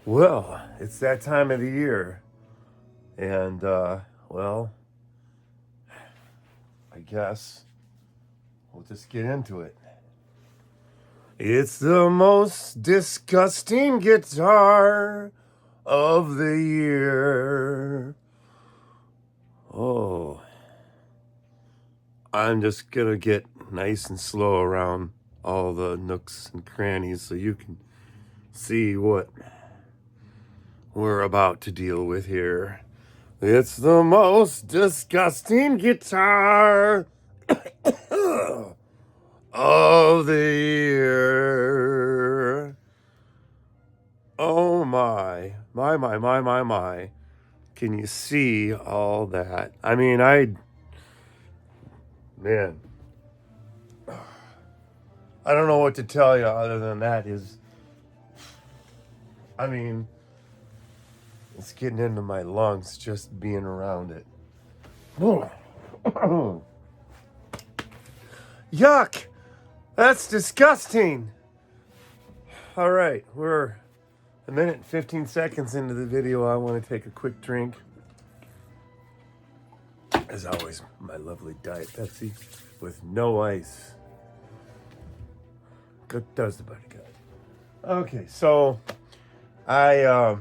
Well, it's that time of the year, and well, I guess we'll just get into it. It's the most disgusting guitar of the year. Oh, I'm just gonna get nice and slow around all the nooks and crannies so you can see what we're about to deal with here. It's the most disgusting guitar of the year. Oh my. Can you see all that? I mean, man, I don't know what to tell you other than that is, I mean, it's getting into my lungs just being around it. Yuck! That's disgusting! All right, we're a minute and 15 seconds into the video. I want to take a quick drink. As always, my lovely Diet Pepsi with no ice. Good does the body good. Okay, so I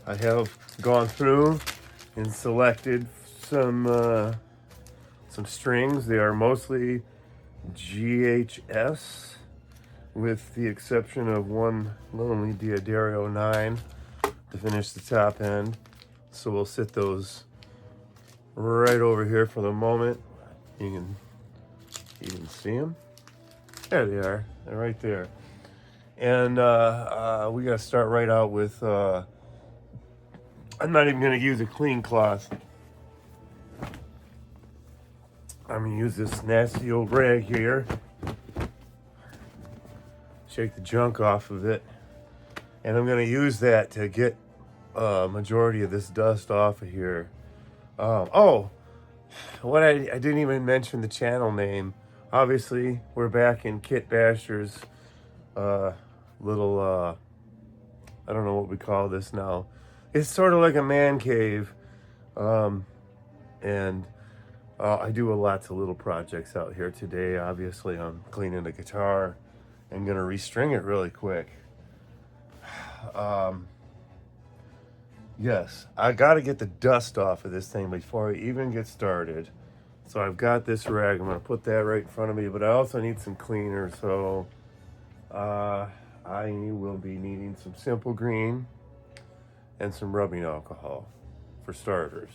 have gone through and selected some strings. They are mostly GHS, with the exception of one lonely Diodario 9 to finish the top end. So we'll sit those right over here for the moment. You can see them. There they are. They're right there. And we got to start right out with, I'm not even going to use a clean cloth. I'm going to use this nasty old rag here. Shake the junk off of it. And I'm going to use that to get majority of this dust off of here. I didn't even mention the channel name. Obviously, we're back in Kit Basher's little, I don't know what we call this now. It's sort of like a man cave. And I do lots of little projects out here today. Obviously, I'm cleaning the guitar and going to restring it really quick. Yes, I got to get the dust off of this thing before I even get started. So I've got this rag. I'm going to put that right in front of me, but I also need some cleaner. So I will be needing some Simple Green and some rubbing alcohol for starters.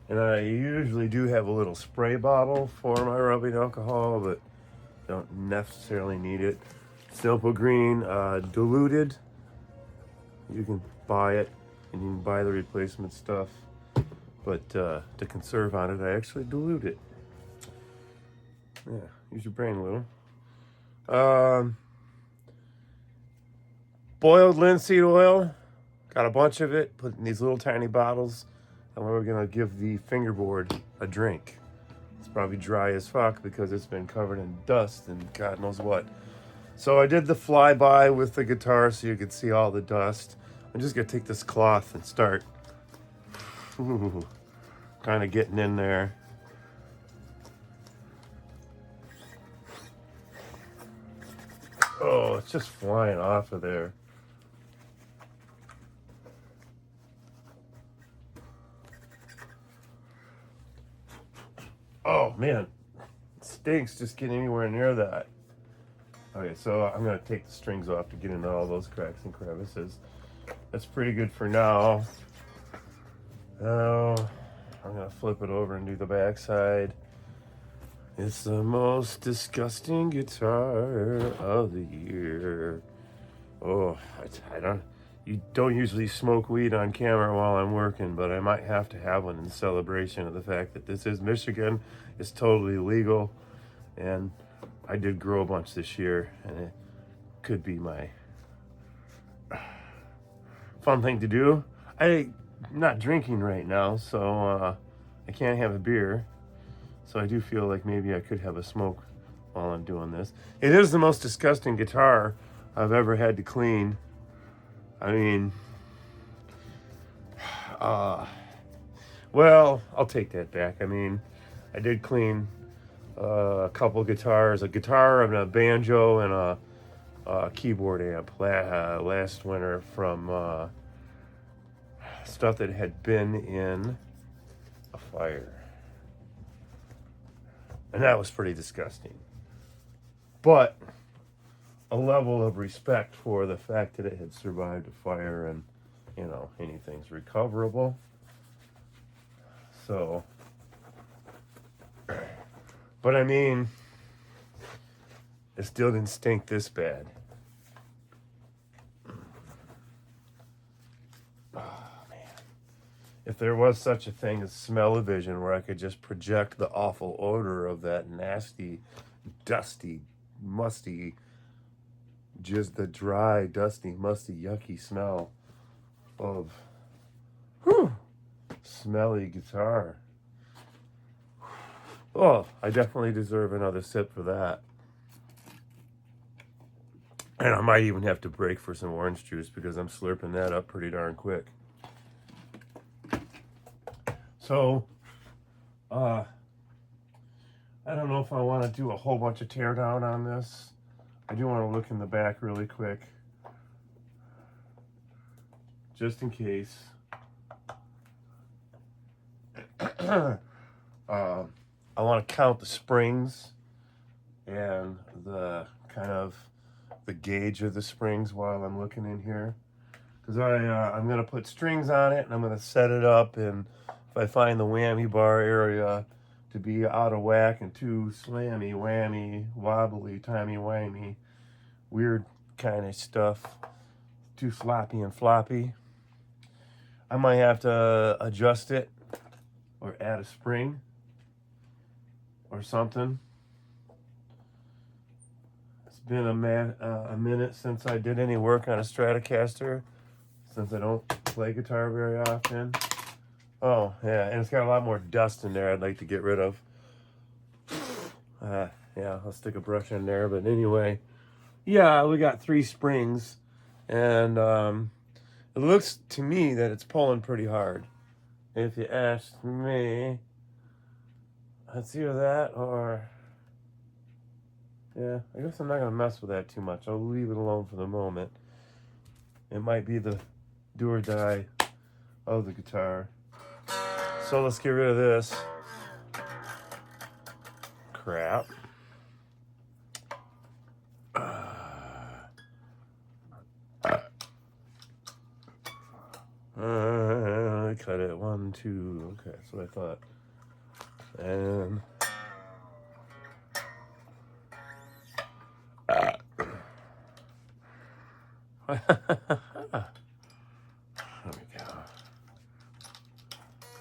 And I usually do have a little spray bottle for my rubbing alcohol, but don't necessarily need it. Simple Green, diluted. You can buy it, and you can buy the replacement stuff. But to conserve on it, I actually dilute it. Yeah, use your brain a little. Boiled linseed oil. Got a bunch of it, put in these little tiny bottles. And we're going to give the fingerboard a drink. It's probably dry as fuck because it's been covered in dust and God knows what. So I did the flyby with the guitar so you could see all the dust. I'm just going to take this cloth and start kind of getting in there. Oh, it's just flying off of there. Oh man, it stinks just getting anywhere near that. Okay, so I'm gonna take the strings off to get into all those cracks and crevices. That's pretty good for now. Now I'm gonna flip it over and do the backside. It's the most disgusting guitar of the year. Oh, I don't. You don't usually smoke weed on camera while I'm working, but I might have to have one in celebration of the fact that this is Michigan. It's totally legal, and I did grow a bunch this year, and it could be my fun thing to do. I'm not drinking right now, so I can't have a beer. So I do feel like maybe I could have a smoke while I'm doing this. It is the most disgusting guitar I've ever had to clean. I mean, well, I'll take that back. I mean, I did clean a couple guitars, a guitar and a banjo and a keyboard amp last winter from stuff that had been in a fire. And that was pretty disgusting. But a level of respect for the fact that it had survived a fire and, you know, anything's recoverable. So, but I mean, it still didn't stink this bad. Oh, man. If there was such a thing as smell-o-vision where I could just project the awful odor of that nasty, dusty, musty, just the dry, dusty, musty, yucky smell of smelly guitar. Oh, I definitely deserve another sip for that. And I might even have to break for some orange juice because I'm slurping that up pretty darn quick. So, I don't know if I want to do a whole bunch of teardown on this. I do want to look in the back really quick, just in case. I want to count the springs and the kind of the gauge of the springs while I'm looking in here, because I'm going to put strings on it and I'm going to set it up, and if I find the whammy bar area to be out of whack and too slammy, whammy, wobbly, timey-wimey, weird kind of stuff, too sloppy and floppy, I might have to adjust it or add a spring or something. It's been a minute since I did any work on a Stratocaster, since I don't play guitar very often. Oh, yeah, and it's got a lot more dust in there I'd like to get rid of. Yeah, I'll stick a brush in there, but anyway. Yeah, we got 3 springs, and it looks to me that it's pulling pretty hard. If you ask me, it's either that or... Yeah, I guess I'm not going to mess with that too much. I'll leave it alone for the moment. It might be the do or die of the guitar. So let's get rid of this crap. Cut it 1, 2. Okay, that's what I thought. And there we go.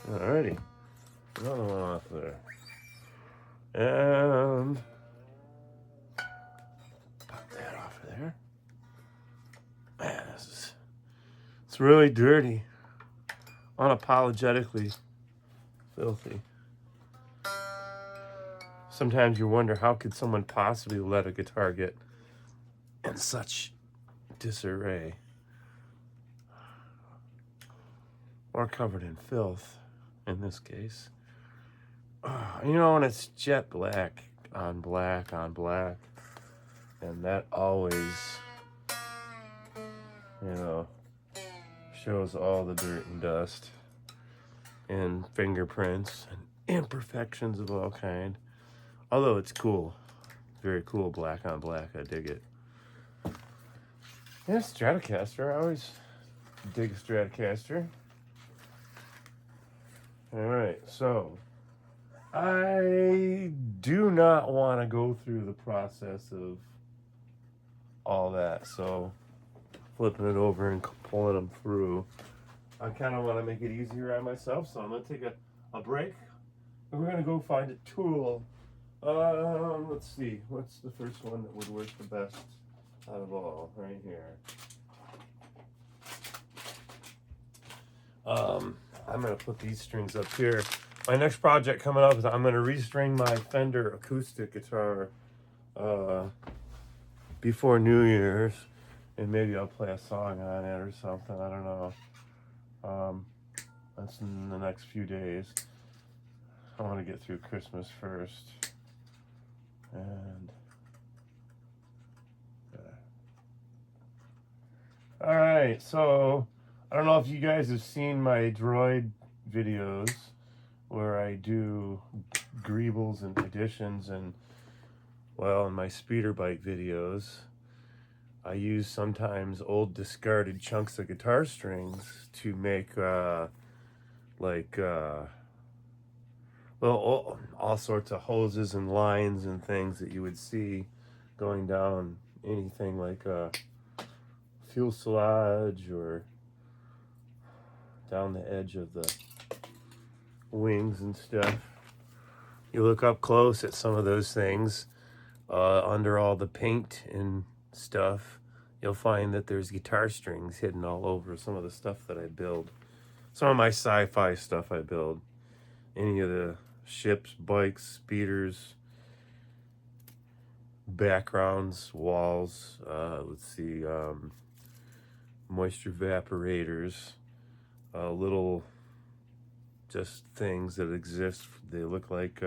Alrighty, another one off there, and pop that off of there. Man, it's really dirty, unapologetically filthy. Sometimes you wonder, how could someone possibly let a guitar get in such disarray or covered in filth in this case. You know, when it's jet black on black on black, and that always, you know, shows all the dirt and dust and fingerprints and imperfections of all kind. Although it's cool, very cool black on black. I dig it. Yeah, Stratocaster. I always dig a Stratocaster. All right, so I do not want to go through the process of all that. So flipping it over and pulling them through, I kind of want to make it easier on myself. So I'm going to take a break, and we're going to go find a tool. Let's see. What's the first one that would work the best out of all? Right here. I'm going to put these strings up here. my next project coming up is I'm going to restring my Fender acoustic guitar before New Year's, and maybe I'll play a song on it or something. I don't know. That's in the next few days. I want to get through Christmas first. And all right, so I don't know if you guys have seen my droid videos where I do greebles and additions, and well, in my speeder bike videos I use sometimes old discarded chunks of guitar strings to make well, all sorts of hoses and lines and things that you would see going down anything like fuselage or down the edge of the wings and stuff. You look up close at some of those things, under all the paint and stuff, you'll find that there's guitar strings hidden all over some of the stuff that I build. Some of my sci-fi stuff I build. Any of the ships, bikes, speeders, backgrounds, walls, let's see, moisture evaporators, little just things that exist. They look like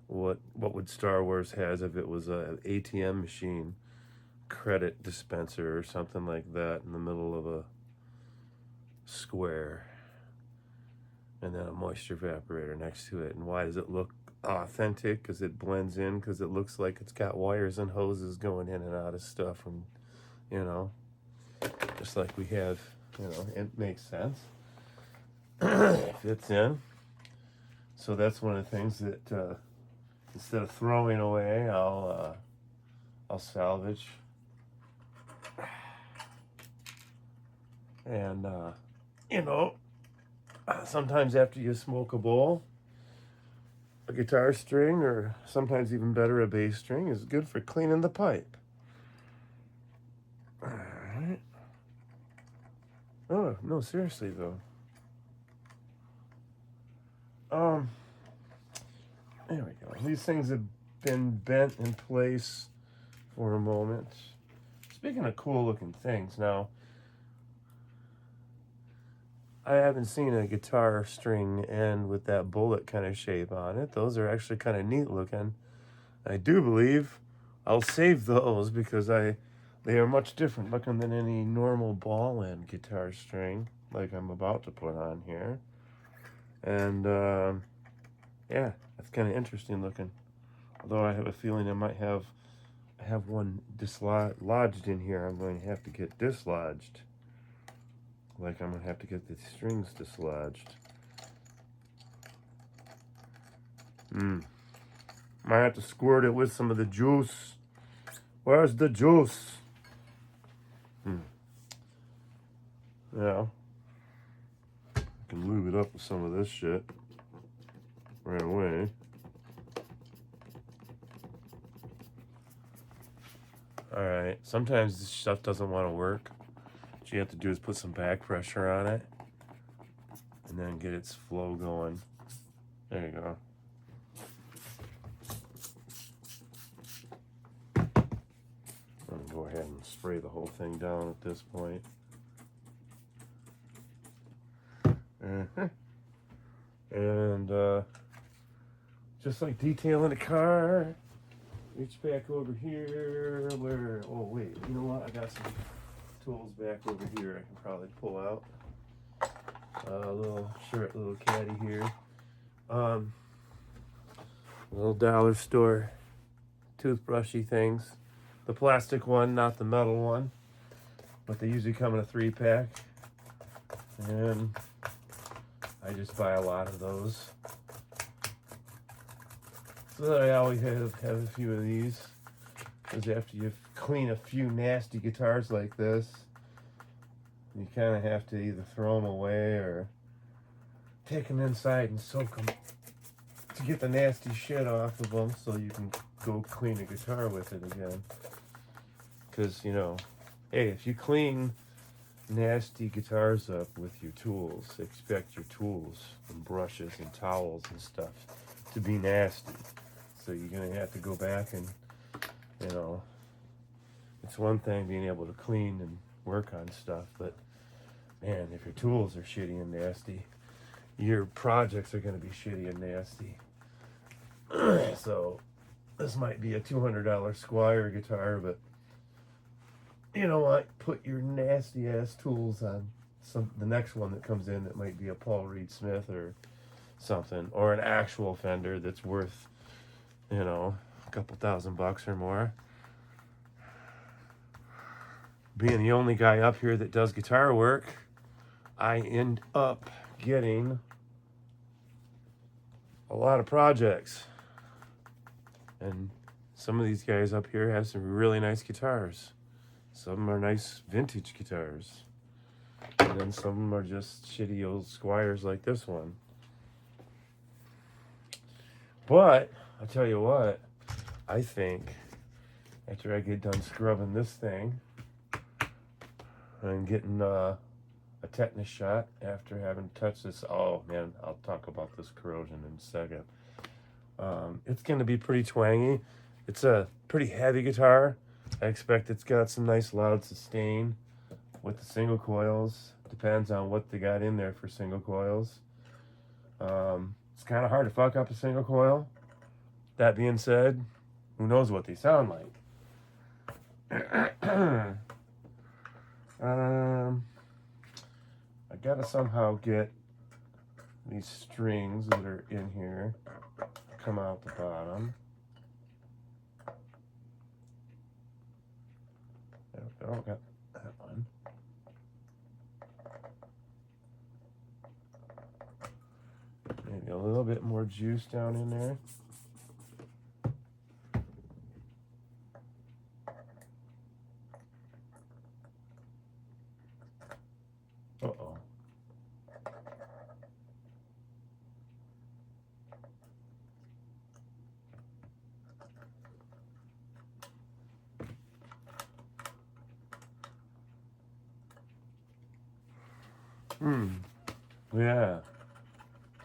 what would Star Wars has if it was a ATM machine, credit dispenser or something like that in the middle of a square, and then a moisture evaporator next to it. And why does it look authentic? Because it blends in, because it looks like it's got wires and hoses going in and out of stuff, and you know, just like we have, you know, it makes sense. Fits in. So that's one of the things that instead of throwing away, I'll salvage. And you know, sometimes after you smoke a bowl, a guitar string, or sometimes even better, a bass string, is good for cleaning the pipe. All right. Oh no, seriously though. There we go. These things have been bent in place for a moment. Speaking of cool looking things, now, I haven't seen a guitar string end with that bullet kind of shape on it. Those are actually kind of neat looking. I do believe I'll save those because they are much different looking than any normal ball end guitar string like I'm about to put on here. And yeah, that's kind of interesting looking. Although I have a feeling I have one dislodged in here. I'm going to have to get dislodged. Like I'm going to have to get the strings dislodged. Might have to squirt it with some of the juice. Where's the juice? Yeah. I can lube it up with some of this shit right away. Alright, sometimes this stuff doesn't want to work. What you have to do is put some back pressure on it and then get its flow going. There you go. I'm gonna go ahead and spray the whole thing down at this point. And just like detailing a car, reach back over here where, oh wait, you know what, I got some tools back over here I can probably pull out. A little caddy here. Little dollar store toothbrushy things. The plastic one, not the metal one, but they usually come in a 3-pack. And I just buy a lot of those, so that I always have a few of these. Because after you clean a few nasty guitars like this, you kind of have to either throw them away or take them inside and soak them to get the nasty shit off of them, so you can go clean a guitar with it again. Because, you know, hey, if you clean nasty guitars up with your tools. Expect your tools and brushes and towels and stuff to be nasty. So you're going to have to go back and, you know, it's one thing being able to clean and work on stuff, but man, if your tools are shitty and nasty, your projects are going to be shitty and nasty. So this might be a $200 Squire guitar, but you know what? Put your nasty ass tools on the next one that comes in that might be a Paul Reed Smith or something, or an actual Fender that's worth, you know, a couple $1,000 or more. Being the only guy up here that does guitar work, I end up getting a lot of projects. And some of these guys up here have some really nice guitars. Some of them are nice vintage guitars. And then some of them are just shitty old Squires like this one. But, I'll tell you what, I think after I get done scrubbing this thing and getting a tetanus shot after having touched this, oh man, I'll talk about this corrosion in a second. It's going to be pretty twangy. It's a pretty heavy guitar. I expect it's got some nice loud sustain with the single coils. Depends on what they got in there for single coils. It's kind of hard to fuck up a single coil. That being said, who knows what they sound like. I gotta somehow get these strings that are in here come out the bottom. There we go, got that one. Maybe a little bit more juice down in there. Uh-oh. Yeah.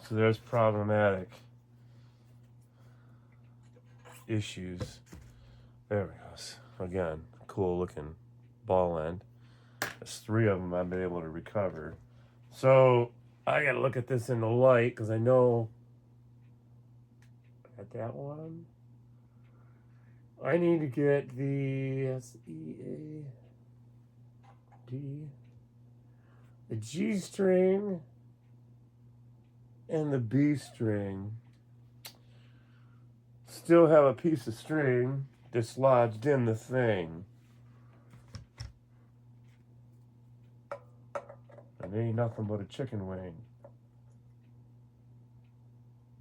So there's problematic issues. There we go. Again, cool looking ball end. There's 3 of them I've been able to recover. So I gotta look at this in the light because I know at that one I need to get the S-E-A-D, the G string and the B string. Still have a piece of string dislodged in the thing. And ain't nothing but a chicken wing.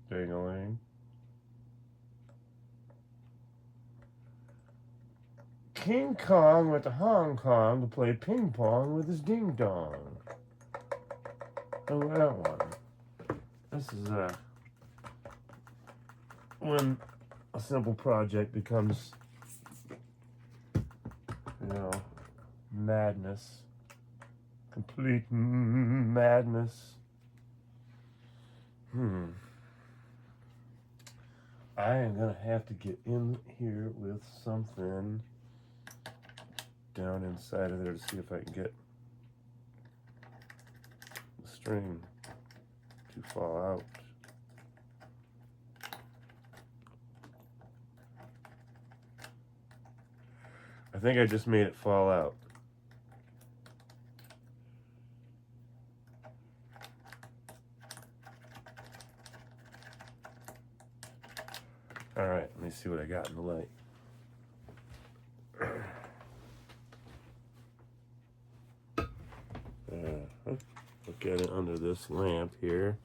Ding-a-ling. King Kong went to Hong Kong to play ping pong with his ding dong. Oh, that one. This is when a simple project becomes, you know, madness. Complete madness. I am gonna have to get in here with something down inside of there to see if I can get the string to fall out. I think I just made it fall out. All right, let me see what I got in the light. Look at it under this lamp here.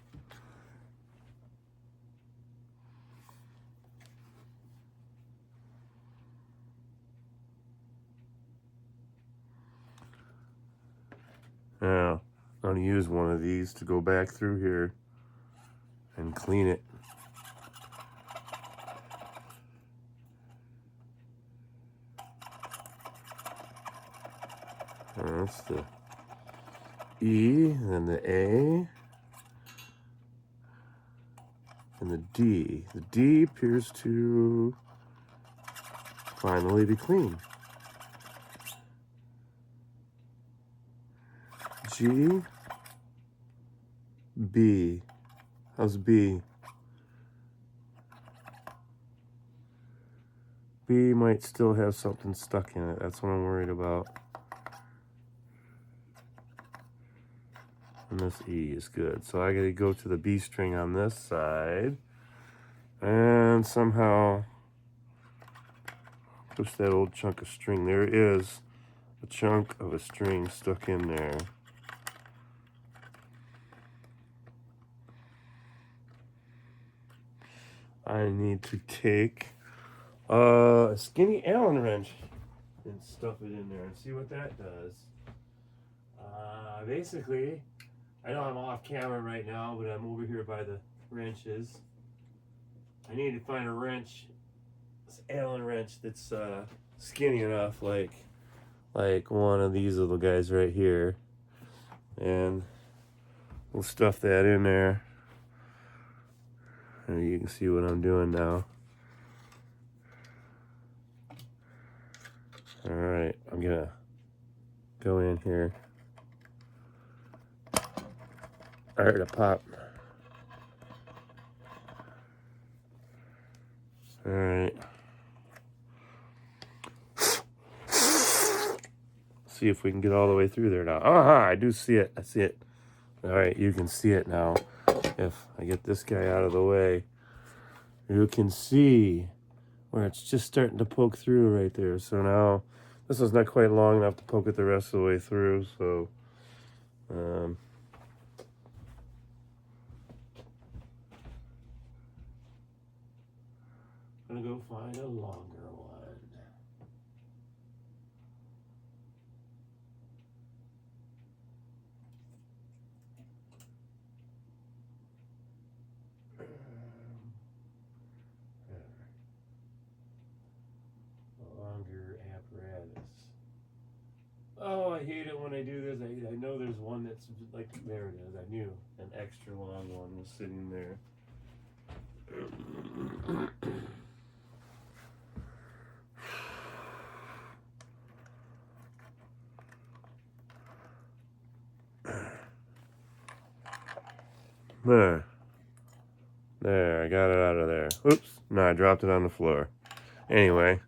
Now, I'm going to use one of these to go back through here and clean it. That's the E, and then the A, and the D. The D appears to finally be clean. G, B. How's B? B might still have something stuck in it. That's what I'm worried about. And this E is good. So I gotta go to the B string on this side and somehow push that old chunk of string. There is a chunk of a string stuck in there. I need to take a skinny Allen wrench and stuff it in there and see what that does. Basically, I know I'm off camera right now, but I'm over here by the wrenches. I need to find a wrench, this Allen wrench that's skinny enough, like one of these little guys right here, and we'll stuff that in there. And you can see what I'm doing now. All right, I'm gonna go in here. I heard a pop. All right. See if we can get all the way through there now. I do see it. I see it. All right, you can see it now. If I get this guy out of the way, you can see where it's just starting to poke through right there. So now this is not quite long enough to poke it the rest of the way through. So I'm gonna go find a longer one. Longer apparatus. Oh, I hate it when I do this. I know there's one that's like, there it is. I knew an extra long one was sitting there. There, I got it out of there. Oops, no, I dropped it on the floor. Anyway,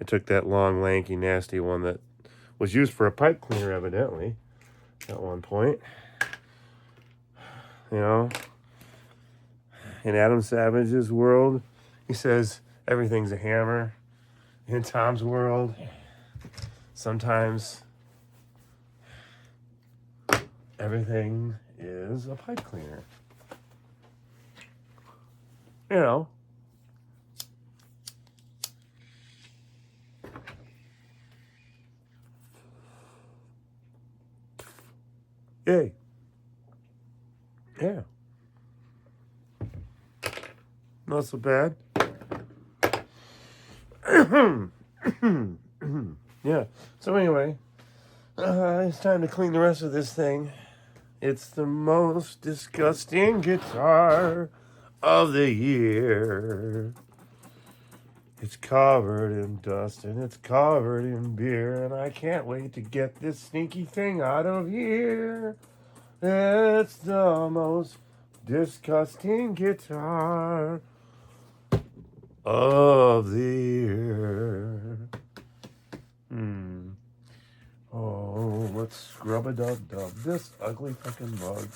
I took that long, lanky, nasty one that was used for a pipe cleaner, evidently, at one point. You know, in Adam Savage's world, he says everything's a hammer. In Tom's world, sometimes everything is a pipe cleaner. You know. Yay. Yeah. Not so bad. Yeah. So anyway, it's time to clean the rest of this thing. It's the most disgusting guitar of the year. It's covered in dust and it's covered in beer, and I can't wait to get this sneaky thing out of here. It's the most disgusting guitar of the year. Oh, let's scrub-a-dub-dub this ugly fucking mug.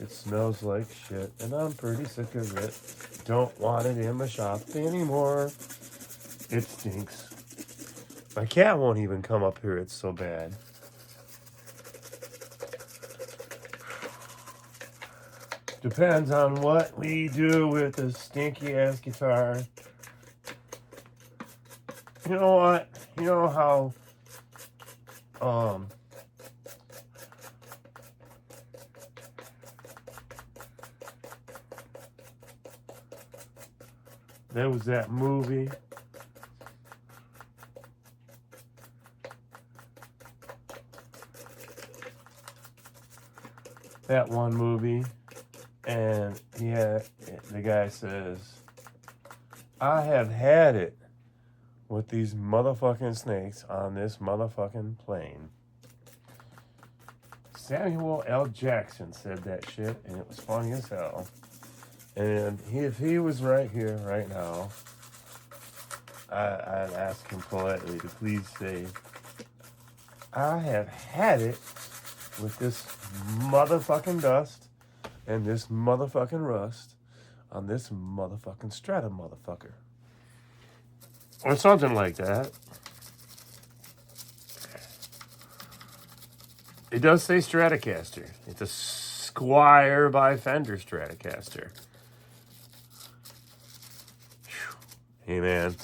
It smells like shit, and I'm pretty sick of it. Don't want it in my shop anymore. It stinks. My cat won't even come up here. It's so bad. Depends on what we do with this stinky-ass guitar. You know what? You know how... there was that movie. that one movie, and yeah, the guy says, I have had it with these motherfucking snakes on this motherfucking plane. Samuel L. Jackson said that shit, and it was funny as hell. And if he was right here, right now, I'd ask him politely to please say, I have had it with this motherfucking dust and this motherfucking rust on this motherfucking strata motherfucker. Or something like that. It does say Stratocaster. It's a Squire by Fender Stratocaster. Whew. Hey, man.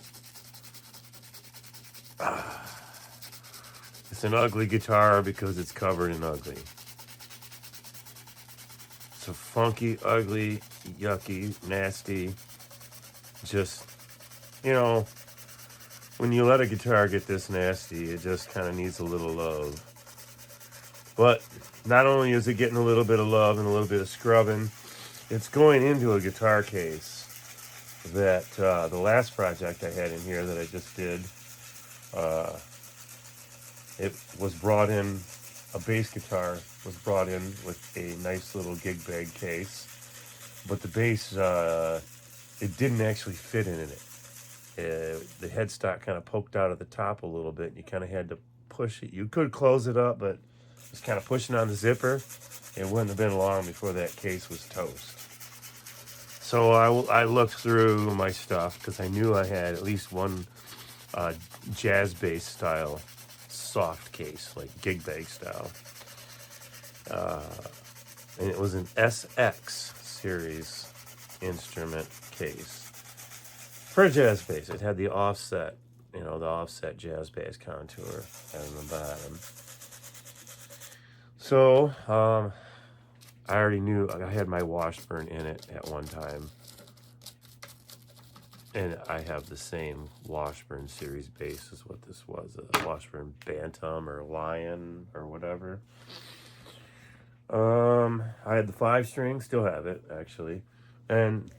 It's an ugly guitar because it's covered in ugly. It's a funky, ugly, yucky, nasty. Just, you know, when you let a guitar get this nasty, it just kind of needs a little love. But not only is it getting a little bit of love and a little bit of scrubbing, it's going into a guitar case that the last project I had in here that I just did, it was brought in, a bass guitar was brought in with a nice little gig bag case, but the bass, it didn't actually fit in it. The headstock kind of poked out at the top a little bit, and you kind of had to push it. You could close it up, but just kind of pushing on the zipper, it wouldn't have been long before that case was toast. So I looked through my stuff because I knew I had at least one jazz bass style soft case, like gig bag style. And it was an SX series instrument case for a jazz bass. It had the offset, the offset jazz bass contour on the bottom. So, I already knew I had my Washburn in it at one time. And I have the same Washburn series bass as what this was, a Washburn Bantam or Lion or whatever. I had the 5-string, still have it actually. And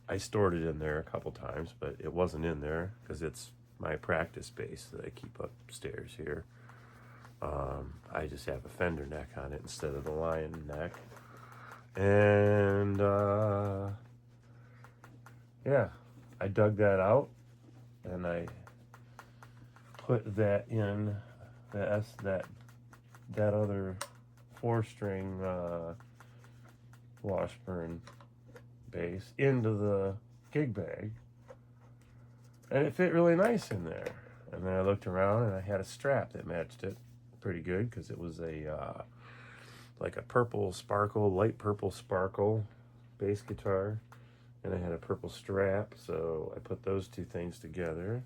I stored it in there a couple times, but it wasn't in there because it's my practice bass that I keep upstairs here. I just have a Fender neck on it instead of the Lion neck. And, yeah, I dug that out and I put that in that other 4-string, Washburn bass into the gig bag. And it fit really nice in there. And then I looked around and I had a strap that matched it pretty good because it was a like a light purple sparkle bass guitar, and I had a purple strap, so I put those two things together.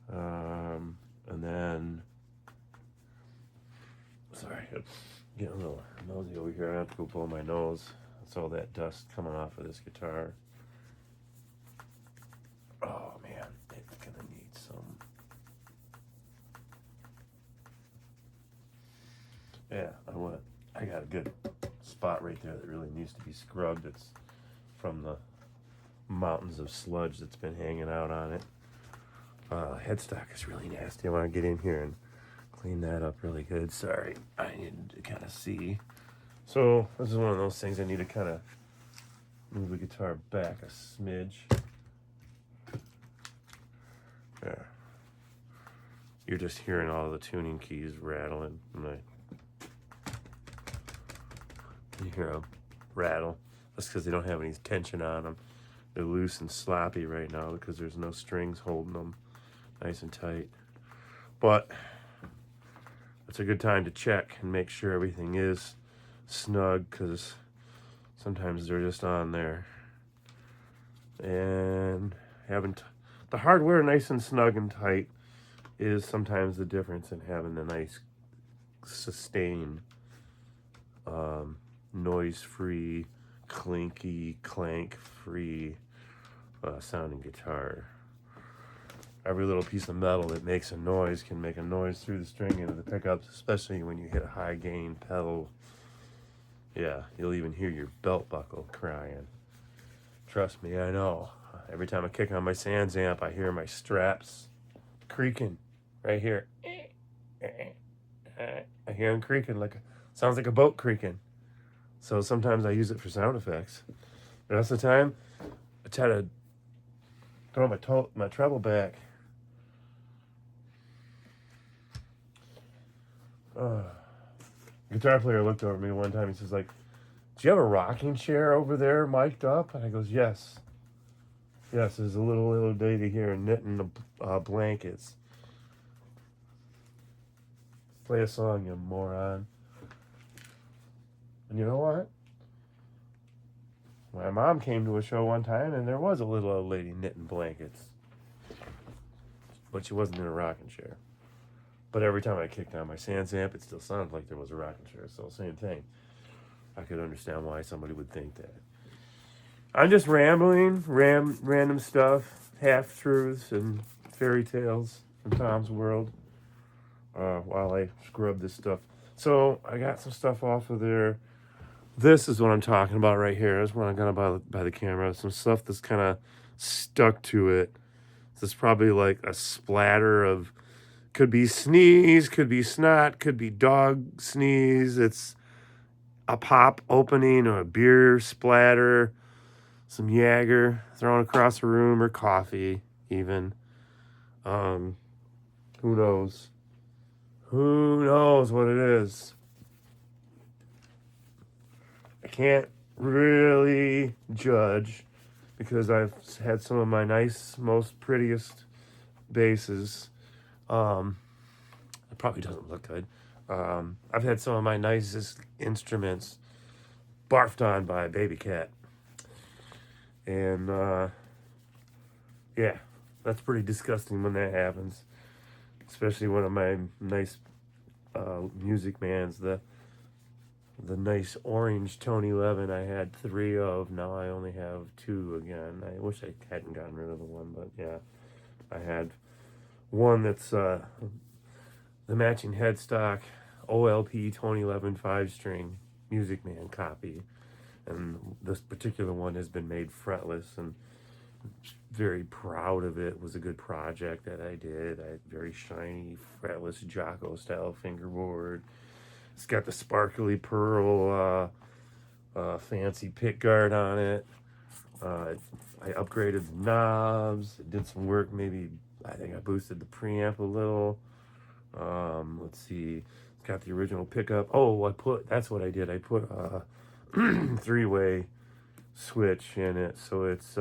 And then, sorry, I'm getting a little nosy over here. I have to go blow my nose. That's all that dust coming off of this guitar. Oh man, it's gonna need some. Yeah, I got a good spot right there that really needs to be scrubbed. It's from the mountains of sludge that's been hanging out on it. Headstock is really nasty. I want to get in here and clean that up really good. Sorry, I need to kind of see. So this is one of those things I need to kind of move the guitar back a smidge. There. You're just hearing all the tuning keys rattling. You hear them rattle. That's because they don't have any tension on them. They're loose and sloppy right now because there's no strings holding them nice and tight. But it's a good time to check and make sure everything is snug because sometimes they're just on there. And having the hardware nice and snug and tight is sometimes the difference in having a nice sustained noise-free, clinky, clank-free sounding guitar. Every little piece of metal that makes a noise can make a noise through the string into the pickups, especially when you hit a high gain pedal Yeah, you'll even hear your belt buckle crying. Trust me, I know. Every time I kick on my Sans amp, I hear my straps creaking right here. I hear them creaking sounds like a boat creaking. So sometimes I use it for sound effects. The rest of the time, I try to throw my treble back. Guitar player looked over at me one time. He says, like, "Do you have a rocking chair over there mic'd up?" And I goes, "Yes. Yes, there's a little lady here knitting the blankets." Play a song, you moron. And you know what? My mom came to a show one time, and there was a little old lady knitting blankets. But she wasn't in a rocking chair. But every time I kicked on my Sans amp, it still sounded like there was a rocking chair. So same thing. I could understand why somebody would think that. I'm just rambling, random stuff, half-truths and fairy tales from Tom's world while I scrub this stuff. So I got some stuff off of there. This is what I'm talking about right here. This is what I got by the camera. Some stuff that's kind of stuck to it. This is probably like a splatter of, could be sneeze, could be snot, could be dog sneeze. It's a pop opening or a beer splatter, some Jaeger thrown across the room, or coffee even. Who knows? Who knows what it is? I can't really judge because I've had some of my nice, most prettiest basses. It probably doesn't look good. I've had some of my nicest instruments barfed on by a baby cat. And, yeah, that's pretty disgusting when that happens. Especially one of my nice music mans, the nice orange Tony 11 I had 3 of. Now I only have 2 again. I wish I hadn't gotten rid of the one, but yeah. I had one that's the matching headstock OLP Tony 11 5-string Music Man copy. And this particular one has been made fretless, and very proud of it. It was a good project that I did. I had very shiny, fretless Jocko style fingerboard. It's got the sparkly pearl fancy pick guard on it. I upgraded the knobs. I did some work. Maybe I think I boosted the preamp a little. Let's see. It's got the original pickup. Oh, that's what I did. I put a 3-way switch in it, so it's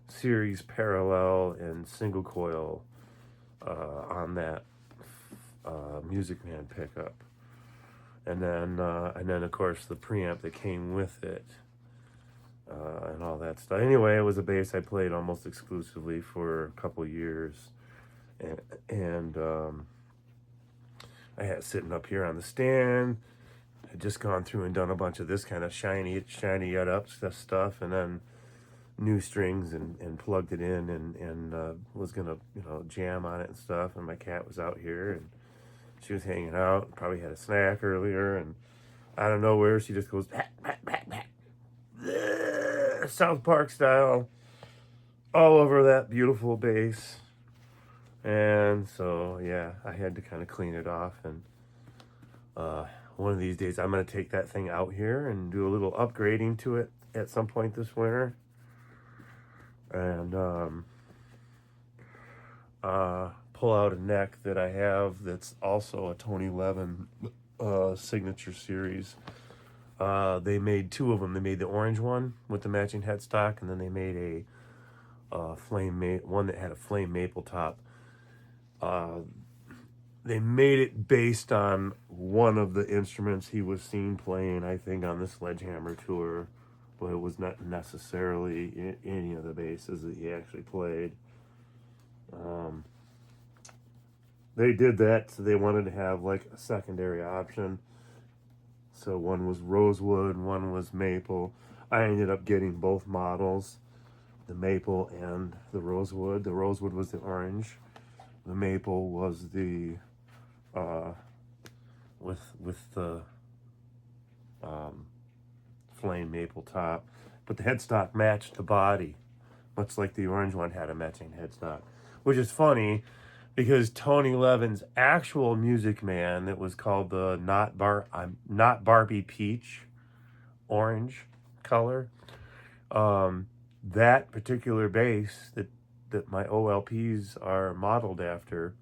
series parallel and single coil on that Music Man pickup. And then of course the preamp that came with it, and all that stuff. Anyway, it was a bass I played almost exclusively for a couple years, and I had it sitting up here on the stand. I'd just gone through and done a bunch of this kind of shiny yet up stuff, and then new strings and plugged it in and was gonna jam on it and stuff. And my cat was out here and she was hanging out, probably had a snack earlier, and out of nowhere she just goes bat, bat, bat, bat. South Park style all over that beautiful bass. And so yeah, I had to kind of clean it off, and one of these days I'm going to take that thing out here and do a little upgrading to it at some point this winter, and pull out a neck that I have that's also a Tony 11 signature series. They made 2 of them. They made the orange one with the matching headstock, and then they made a one that had a flame maple top. They made it based on one of the instruments he was seen playing, I think, on the Sledgehammer tour, but it was not necessarily any of the basses that he actually played. They did that, so they wanted to have like a secondary option. So one was rosewood, one was maple. I ended up getting both models, the maple and the rosewood. The rosewood was the orange. The maple was the with the plain maple top, but the headstock matched the body, much like the orange one had a matching headstock, which is funny because Tony Levin's actual Music Man, it was called the Not Barbie Peach orange color. That particular bass that my OLPs are modeled after,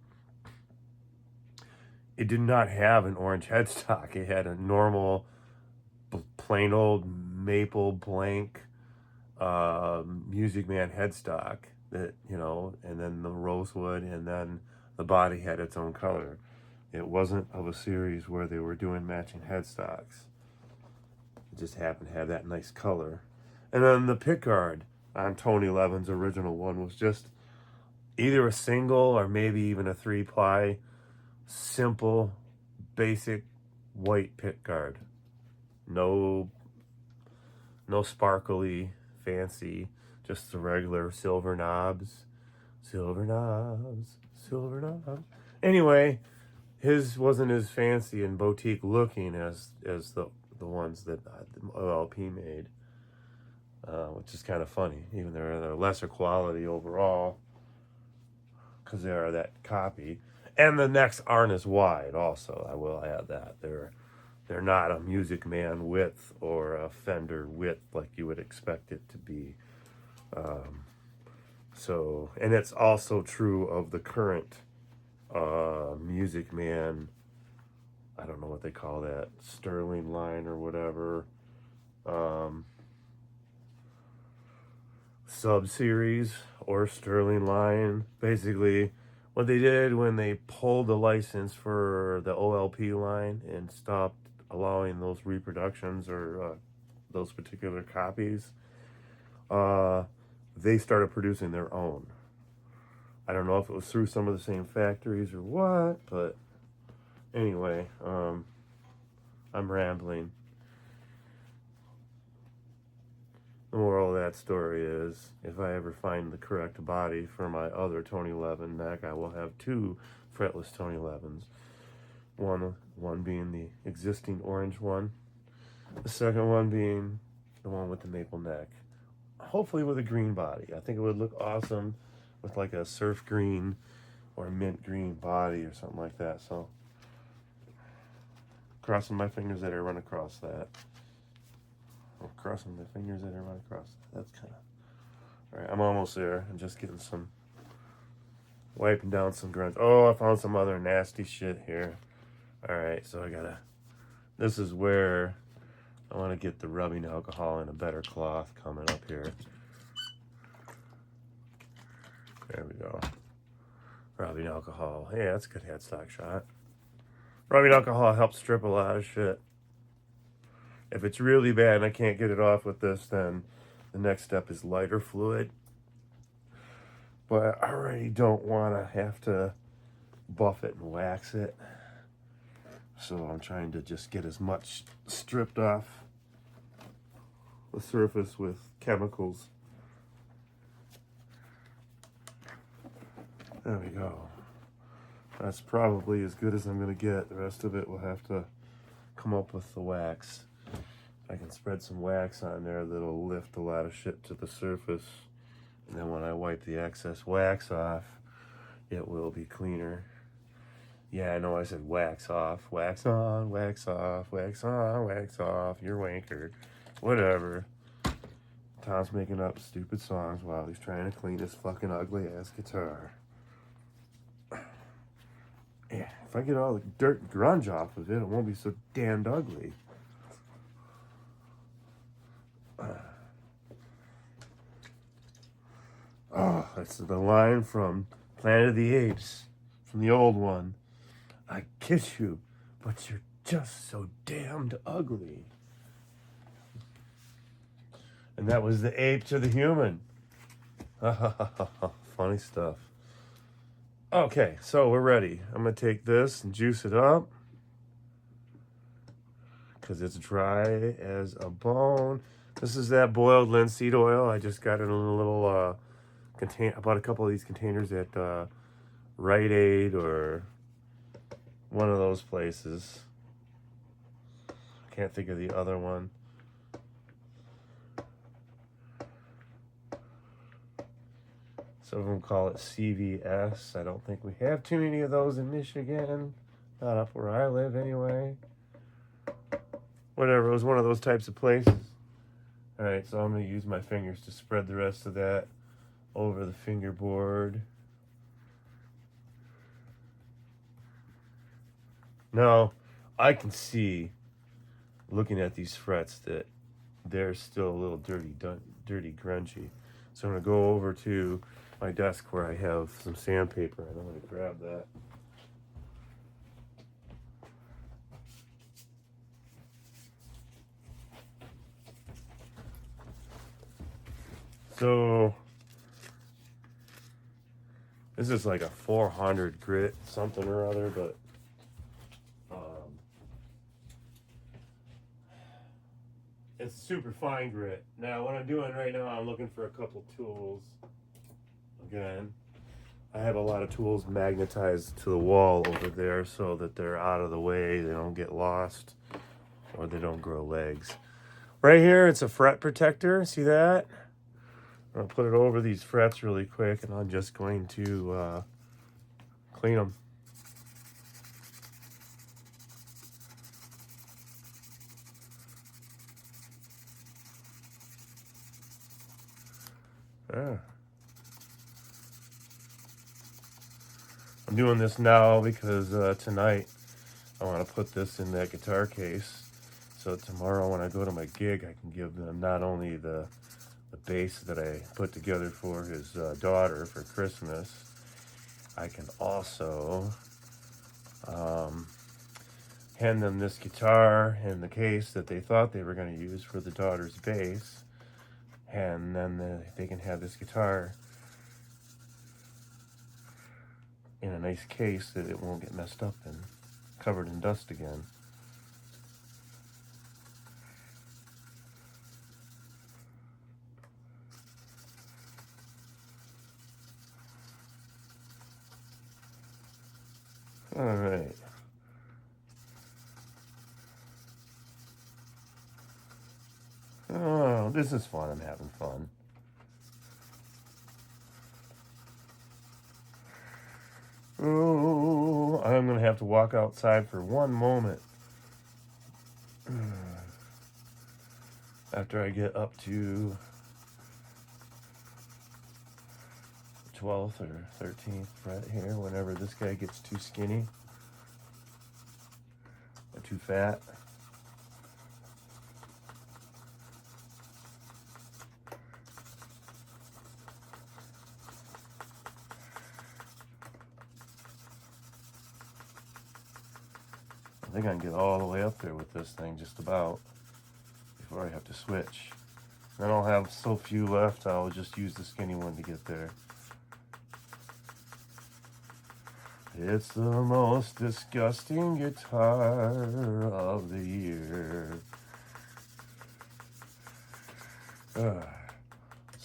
it did not have an orange headstock. It had a normal, plain old maple blank Music Man headstock that, you know, and then the rosewood, and then the body had its own color. It wasn't of a series where they were doing matching headstocks. It just happened to have that nice color. And then the pickguard on Tony Levin's original one was just either a single or maybe even a 3-ply, simple, basic white pickguard. No sparkly, fancy, just the regular silver knobs. Anyway, his wasn't as fancy and boutique looking as the ones that the OLP made, which is kind of funny. Even they're lesser quality overall because they are that copy, and the necks aren't as wide. Also, I will add that they're not a Music Man width or a Fender width like you would expect it to be. So, and it's also true of the current Music Man, I don't know what they call that, Sterling line or whatever, sub-series or Sterling line. Basically, what they did when they pulled the license for the OLP line and stopped allowing those reproductions or those particular copies, they started producing their own. I don't know if it was through some of the same factories or what, but anyway, I'm rambling. The moral of that story is, if I ever find the correct body for my other Tony Levin neck, I will have 2 fretless Tony Levins. One being the existing orange one, the second one being the one with the maple neck. Hopefully with a green body. I think it would look awesome with like a surf green or mint green body or something like that. So, crossing my fingers that I run across that. I'm crossing my fingers that I run across that. That's kind of... Alright, I'm almost there. I'm just getting some... wiping down some grunge. Oh, I found some other nasty shit here. Alright, so I gotta... This is where I want to get the rubbing alcohol in a better cloth coming up here. There we go. Rubbing alcohol. Hey, that's a good headstock shot. Rubbing alcohol helps strip a lot of shit. If it's really bad and I can't get it off with this, then the next step is lighter fluid. But I already don't want to have to buff it and wax it. So I'm trying to just get as much stripped off the surface with chemicals. There we go. That's probably as good as I'm going to get. The rest of it will have to come up with the wax. I can spread some wax on there that'll lift a lot of shit to the surface. And then when I wipe the excess wax off, it will be cleaner. Yeah, I know I said wax off. Wax on, wax off, wax on, wax off. You're wanker. Whatever. Tom's making up stupid songs while he's trying to clean his fucking ugly ass guitar. Yeah, if I get all the dirt and grunge off of it, it won't be so damned ugly. Oh, that's the line from Planet of the Apes, from the old one. I kiss you, but you're just so damned ugly. And that was the ape to the human. Funny stuff. Okay, so we're ready. I'm going to take this and juice it up, because it's dry as a bone. This is that boiled linseed oil. I just got it in a little container. I bought a couple of these containers at Rite Aid or one of those places. I can't think of the other one. Some of them call it CVS. I don't think we have too many of those in Michigan. Not up where I live anyway. Whatever, it was one of those types of places. Alright, so I'm going to use my fingers to spread the rest of that over the fingerboard. Now, I can see, looking at these frets, that they're still a little dirty, grungy. So I'm going to go over to my desk where I have some sandpaper, and I'm going to grab that. So this is like a 400 grit something or other, but it's super fine grit. Now what I'm doing right now, I'm looking for a couple tools. Again, I have a lot of tools magnetized to the wall over there so that they're out of the way, they don't get lost, or they don't grow legs. Right here, it's a fret protector. See that? I'll put it over these frets really quick, and I'm just going to clean them. I'm doing this now because tonight I want to put this in that guitar case, so tomorrow when I go to my gig, I can give them not only the bass that I put together for his daughter for Christmas, I can also hand them this guitar and the case that they thought they were going to use for the daughter's bass, and then they can have this guitar in a nice case that it won't get messed up and covered in dust again. All right. Oh, this is fun. I'm having fun. Oh, I'm going to have to walk outside for one moment after I get up to 12th or 13th fret here, whenever this guy gets too skinny or too fat. I think I can get all the way up there with this thing just about before I have to switch. Then I'll have so few left, I'll just use the skinny one to get there. It's the most disgusting guitar of the year. So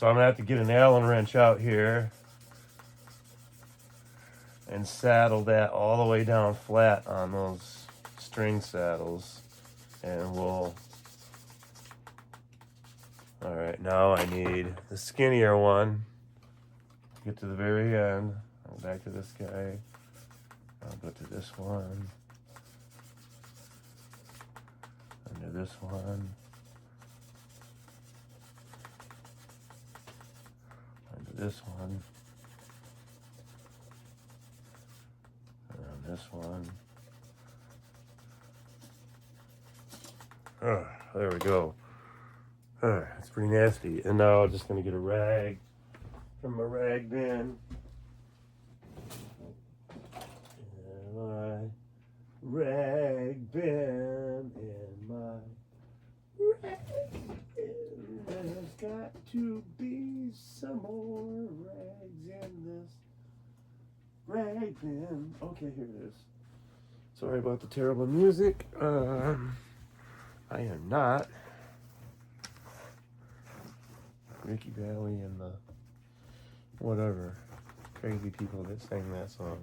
I'm gonna have to get an Allen wrench out here and saddle that all the way down flat on those string saddles, and we'll... Alright, now I need the skinnier one. Get to the very end. I'll go back to this guy. I'll go to this one. Under this one. Under this one. Around this one. There we go. It's pretty nasty. And now I'm just going to get a rag from my rag bin. And my rag bin. And my rag bin. There's got to be some more rags in this rag bin. Okay, here it is. Sorry about the terrible music. I am not Ricky Valley and the whatever crazy people that sang that song.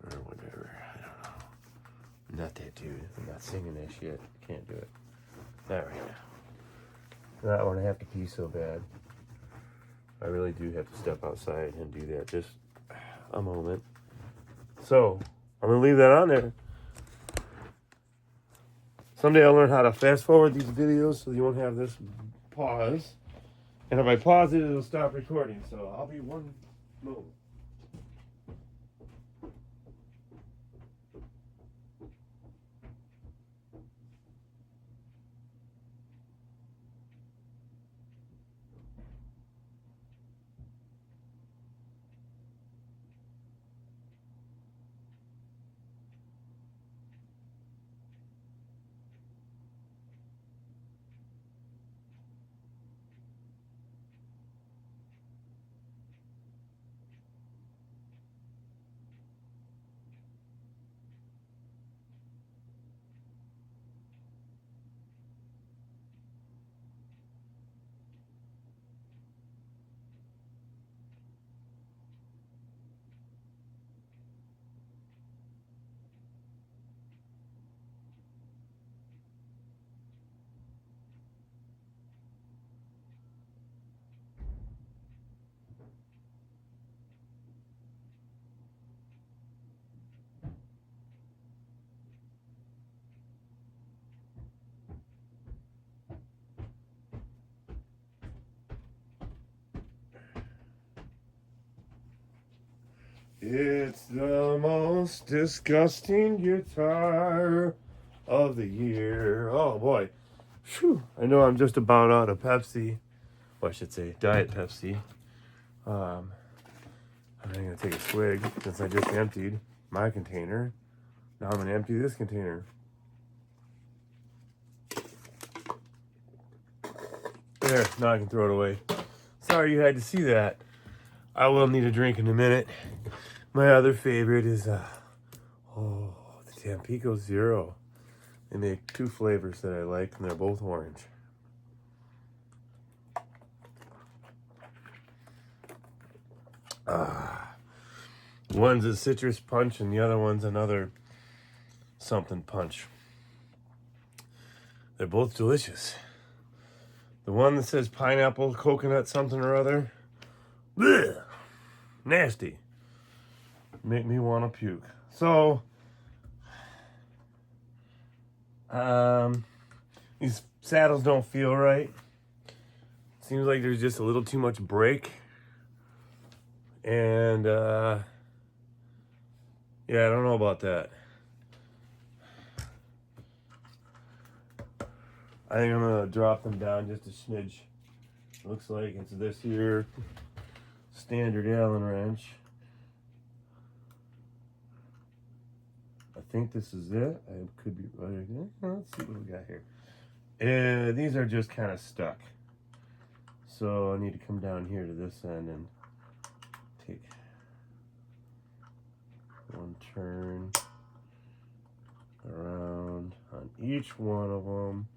Or whatever. I don't know. I'm not that dude. I'm not singing that shit. Can't do it. Alright. Not when I have to pee so bad. I really do have to step outside and do that. Just a moment. So, I'm going to leave that on there. Someday I'll learn how to fast forward these videos so you won't have this pause. And if I pause it, it'll stop recording. So, I'll be one moment. It's the most disgusting guitar of the year. Oh boy. Whew. I know I'm just about out of Pepsi. Well, I should say Diet Pepsi. I'm going to take a swig since I just emptied my container. Now I'm going to empty this container. There, now I can throw it away. Sorry you had to see that. I will need a drink in a minute. My other favorite is, the Tampico Zero. They make two flavors that I like, and they're both orange. One's a citrus punch, and the other one's another something punch. They're both delicious. The one that says pineapple, coconut, something or other, bleh, nasty. Make me want to puke. So, these saddles don't feel right. Seems like there's just a little too much brake. And, yeah, I don't know about that. I think I'm going to drop them down just a smidge. Looks like it's this here standard Allen wrench. I think this is it. I could be right. Let's see what we got here. These are just kind of stuck. So I need to come down here to this end and take one turn around on each one of them.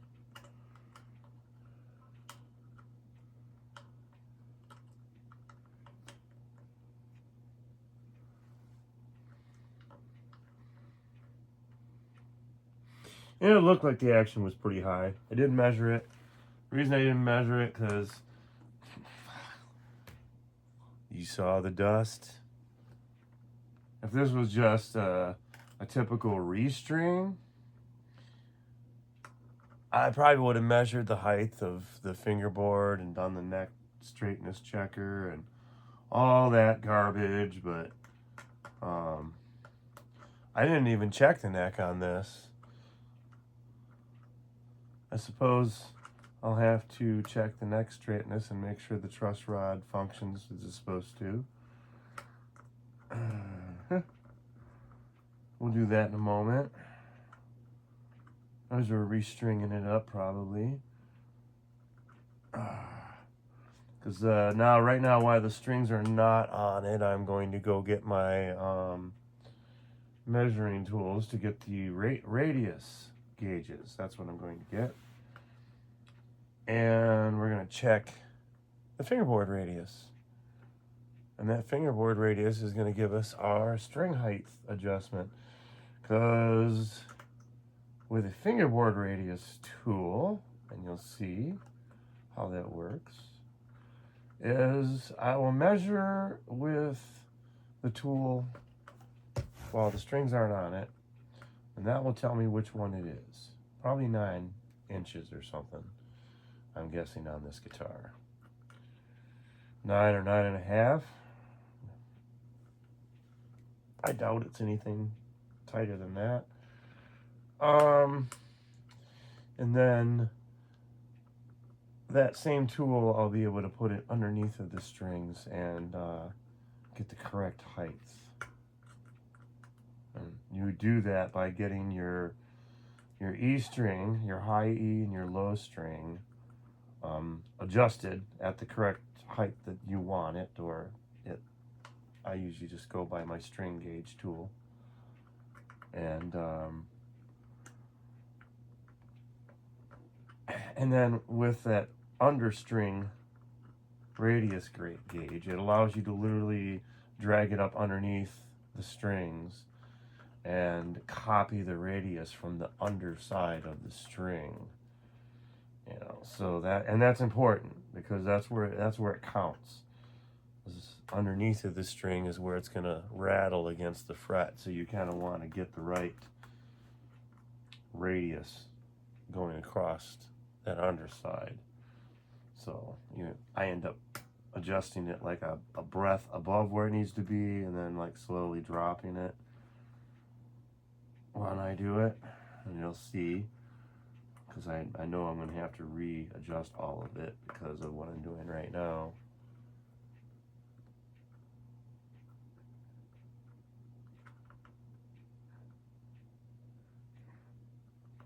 And it looked like the action was pretty high. I didn't measure it. The reason I didn't measure it because you saw the dust. If this was just a typical restring, I probably would have measured the height of the fingerboard and done the neck straightness checker and all that garbage, but I didn't even check the neck on this. I suppose I'll have to check the neck straightness and make sure the truss rod functions as it's supposed to. We'll do that in a moment. As we're restringing it up, probably. Because right now, while the strings are not on it, I'm going to go get my measuring tools to get the radius gauges. That's what I'm going to get. And we're going to check the fingerboard radius. And that fingerboard radius is going to give us our string height adjustment. Because with a fingerboard radius tool, and you'll see how that works, is I will measure with the tool while the strings aren't on it, and that will tell me which one it is. Probably 9 inches or something, I'm guessing, on this guitar. 9 or 9.5. I doubt it's anything tighter than that. And then that same tool, I'll be able to put it underneath of the strings and get the correct height. And you do that by getting your E string, your high E and your low string adjusted at the correct height that you want it, or it. I usually just go by my string gauge tool. And then with that understring radius gauge, it allows you to literally drag it up underneath the strings and copy the radius from the underside of the string. You know, so that's important, because that's where it counts. This underneath of the string is where it's going to rattle against the fret, so you kind of want to get the right radius going across that underside. So I end up adjusting it like a breath above where it needs to be, and then like slowly dropping it when I do it. And you'll see, because I know I'm going to have to readjust all of it because of what I'm doing right now.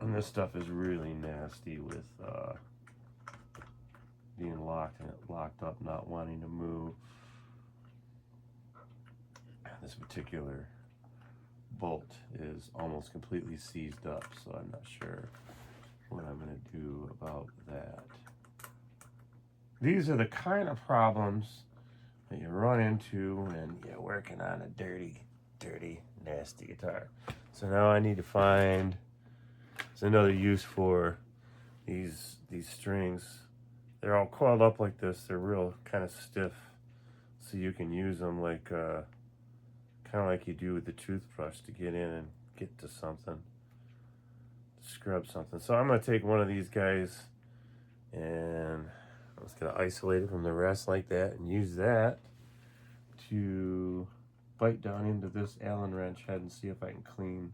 And this stuff is really nasty with being locked up, not wanting to move. This particular bolt is almost completely seized up, so I'm not sure what I'm going to do about that. These are the kind of problems that you run into when you're working on a dirty, nasty guitar. So now I need to find another use for these strings. They're all coiled up like this. They're real kind of stiff, so you can use them like kind of like you do with the toothbrush to get in and get to something, scrub something. So I'm going to take one of these guys and I'm just going to isolate it from the rest like that and use that to bite down into this Allen wrench head and see if I can clean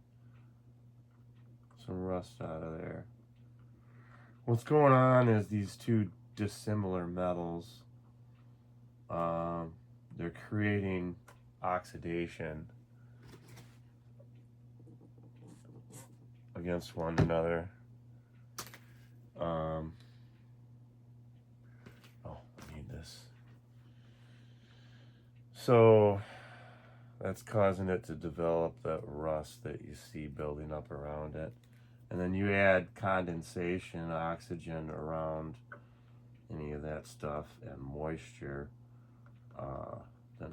some rust out of there. What's going on is these two dissimilar metals, they're creating oxidation against one another. I need this. So that's causing it to develop that rust that you see building up around it. And then you add condensation, oxygen around any of that stuff, and moisture, then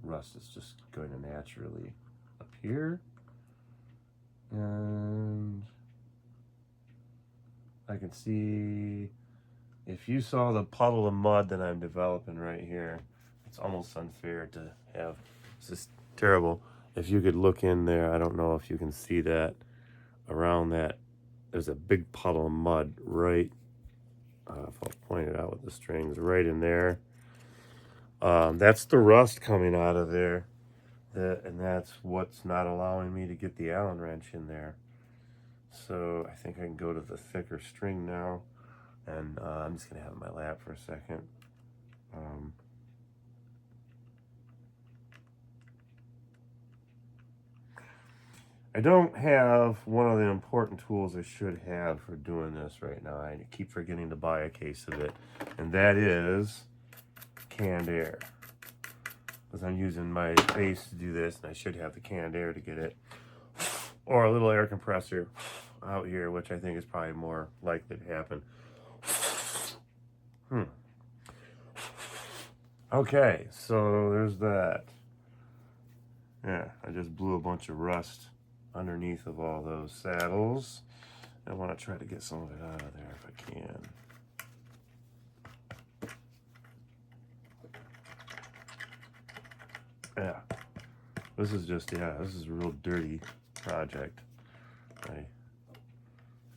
rust is just going to naturally appear. And I can see, if you saw the puddle of mud that I'm developing right here, it's almost unfair to have, it's just terrible. If you could look in there, I don't know if you can see that. Around that, there's a big puddle of mud right, if I'll point it out with the strings, right in there. That's the rust coming out of there, and that's what's not allowing me to get the Allen wrench in there. So I think I can go to the thicker string now, and I'm just going to have it in my lap for a second. I don't have one of the important tools I should have for doing this right now. I keep forgetting to buy a case of it, and that is canned air. Because I'm using my bass to do this, and I should have the canned air to get it. Or a little air compressor out here, which I think is probably more likely to happen. Okay, so there's that. Yeah, I just blew a bunch of rust underneath of all those saddles. I want to try to get some of it out of there if I can. Yeah. This is just, this is a real dirty project. I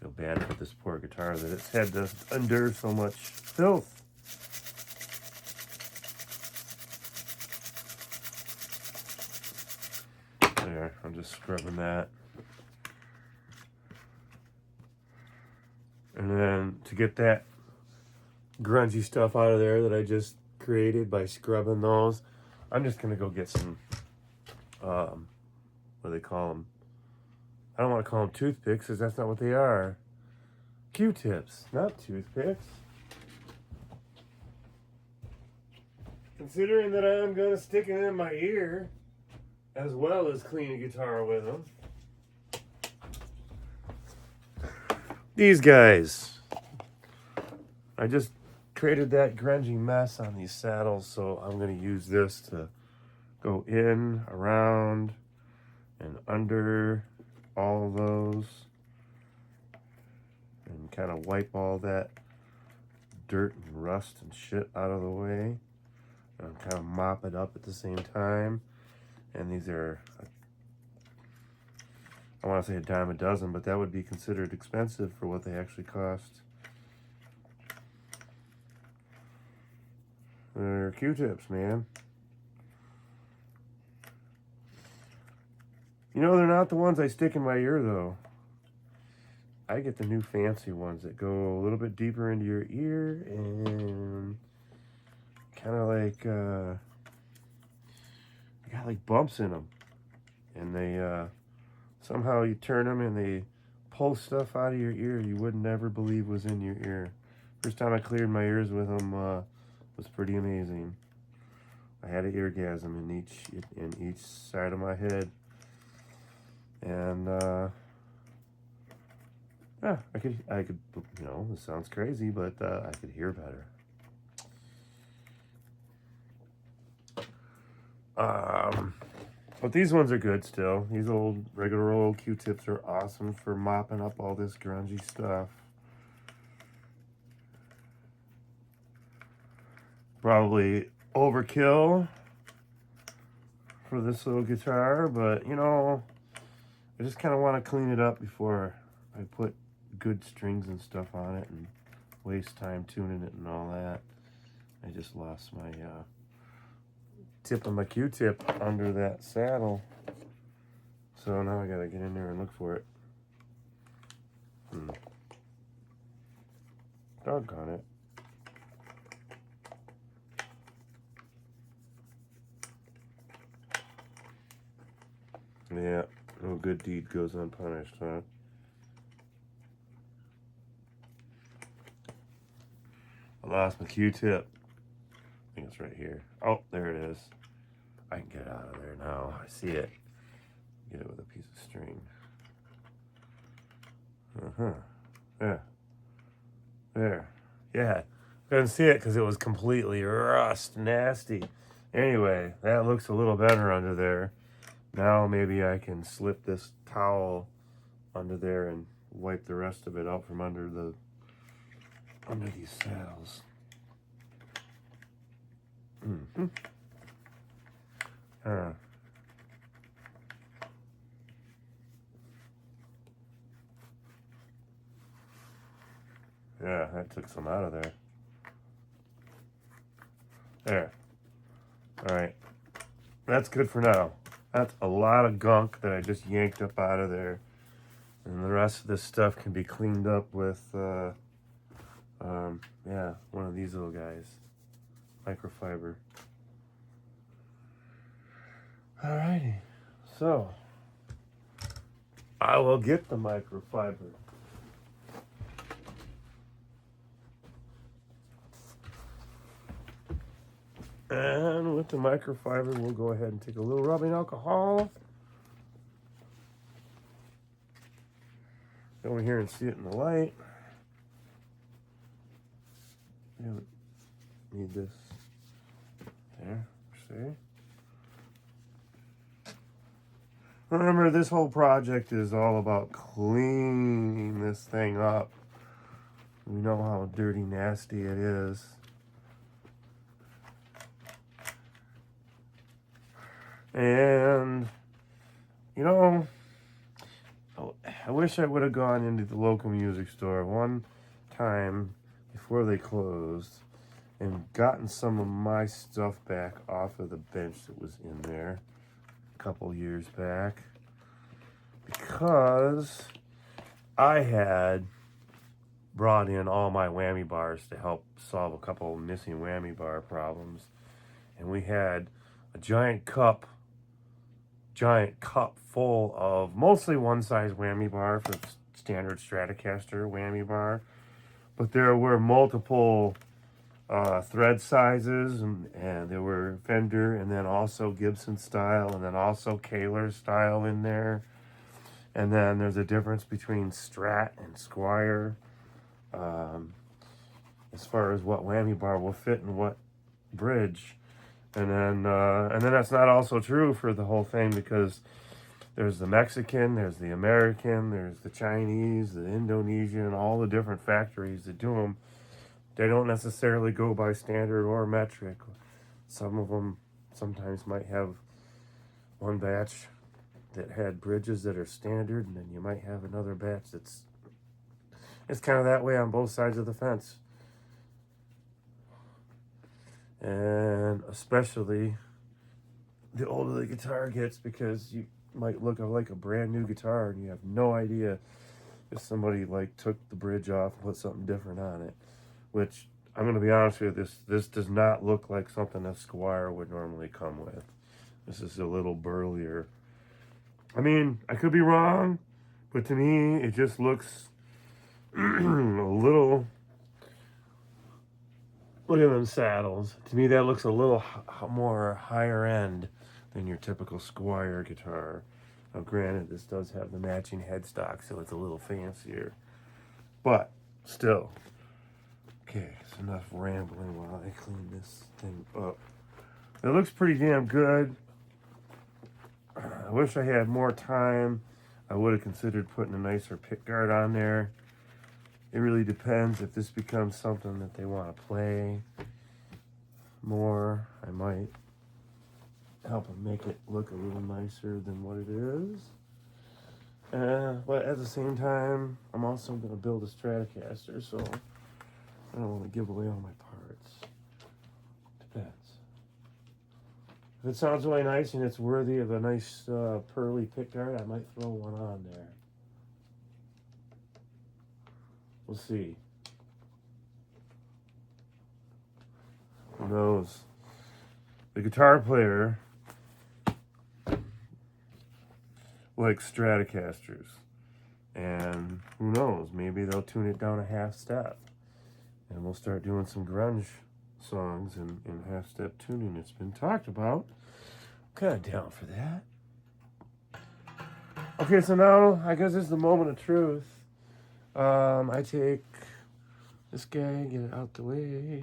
feel bad for this poor guitar that it's had to endure so much filth. There, I'm just scrubbing that. And then to get that grungy stuff out of there that I just created by scrubbing those, I'm just going to go get some, what do they call them? I don't want to call them toothpicks because that's not what they are. Q-tips, not toothpicks. Considering that I'm going to stick it in my ear as well as clean a guitar with them. These guys. I just created that grungy mess on these saddles, so I'm going to use this to go in, around, and under all of those and kind of wipe all that dirt and rust and shit out of the way and kind of mop it up at the same time. And these are, I want to say $10 a dozen, but that would be considered expensive for what they actually cost. They're Q-tips, man. You know, they're not the ones I stick in my ear, though. I get the new fancy ones that go a little bit deeper into your ear and kind of like, got like bumps in them. And they, somehow you turn them and they pull stuff out of your ear you would never believe was in your ear. First time I cleared my ears with them was pretty amazing. I had an eargasm in each side of my head. And, yeah, I could, you know, this sounds crazy, but I could hear better. But these ones are good still. These regular old Q-tips are awesome for mopping up all this grungy stuff. Probably overkill for this little guitar, but you know, I just kind of want to clean it up before I put good strings and stuff on it and waste time tuning it and all that. I just lost my tip of my Q-tip under that saddle, so now I gotta get in there and look for it. Doggone it. Yeah, no good deed goes unpunished, huh? I lost my Q-tip. I think it's right here. Oh, there it is. I can get it out of there now. I see it. Get it with a piece of string. Yeah. There. Yeah. Couldn't see it because it was completely rust nasty. Anyway, that looks a little better under there. Now maybe I can slip this towel under there and wipe the rest of it out from under these saddles. Yeah, that took some out of there. There. All right. That's good for now. That's a lot of gunk that I just yanked up out of there. And the rest of this stuff can be cleaned up with, yeah, one of these little guys. Microfiber. Alrighty. So, I will get the microfiber. And with the microfiber, we'll go ahead and take a little rubbing alcohol. Go over here and see it in the light. Need this. There, see? Remember, this whole project is all about cleaning this thing up. We know how dirty, nasty it is. And, you know, I wish I would have gone into the local music store one time before they closed and gotten some of my stuff back off of the bench that was in there a couple years back, because I had brought in all my whammy bars to help solve a couple of missing whammy bar problems. And we had a giant cup full of mostly one size whammy bar for standard Stratocaster whammy bar. But there were multiple thread sizes, and there were Fender, and then also Gibson style, and then also Kahler style in there. And then there's a difference between Strat and Squier, as far as what whammy bar will fit in what bridge. And then that's not also true for the whole thing, because there's the Mexican, there's the American, there's the Chinese, the Indonesian, all the different factories that do them. They don't necessarily go by standard or metric. Some of them sometimes might have one batch that had bridges that are standard, and then you might have another batch it's kind of that way on both sides of the fence. And especially the older the guitar gets, because you might look like a brand new guitar and you have no idea if somebody like took the bridge off and put something different on it. Which, I'm going to be honest with you, this does not look like something a Squier would normally come with. This is a little burlier. I mean, I could be wrong, but to me, it just looks a little... Look at them saddles. To me, that looks a little more higher end than your typical Squier guitar. Now, granted, this does have the matching headstock, so it's a little fancier. But, still. Okay, it's enough rambling while I clean this thing up. It looks pretty damn good. I wish I had more time. I would have considered putting a nicer pickguard on there. It really depends if this becomes something that they want to play more. I might help them make it look a little nicer than what it is. But at the same time, I'm also going to build a Stratocaster, so I don't want to give away all my parts. Depends. If it sounds really nice and it's worthy of a nice pearly pickguard, I might throw one on there. We'll see. Who knows? The guitar player likes Stratocasters. And who knows? Maybe they'll tune it down a half step. And we'll start doing some grunge songs in half step tuning. It's been talked about. I'm kind of down for that. Okay, so now I guess it's the moment of truth. I take this guy, get it out the way,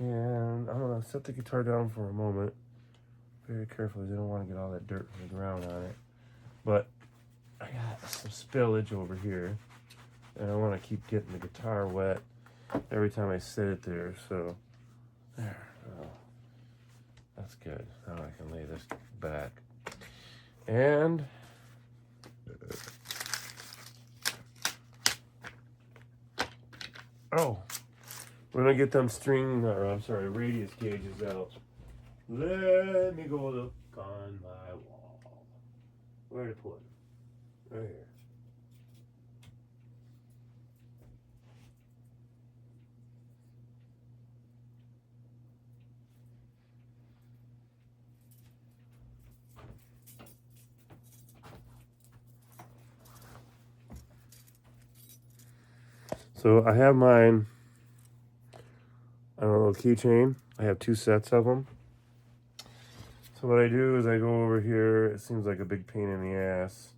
and I'm going to set the guitar down for a moment, very carefully. I don't want to get all that dirt from the ground on it, but I got some spillage over here, and I want to keep getting the guitar wet every time I set it there, so there, oh, that's good. Now I can lay this back, and we're gonna get them radius gauges out. Let me go look on my wall. Where to put it? Right here. So I have mine on a little keychain. I have 2 sets of them. So what I do is I go over here. It seems like a big pain in the ass,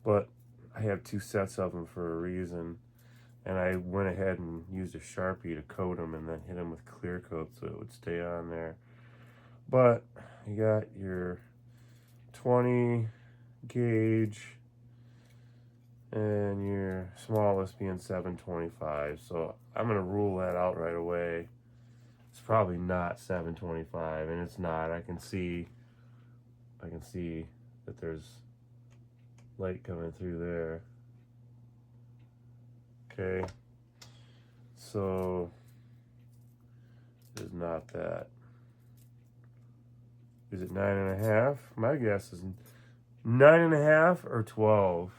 but I have 2 sets of them for a reason. And I went ahead and used a Sharpie to coat them and then hit them with clear coat so it would stay on there. But you got your 20 gauge and your smallest being 725. So I'm going to rule that out right away. It's probably not 725, and it's not. I can see I can see that there's light coming through there. Okay, so it is not that. Is it 9.5? My guess is 9.5 or 12.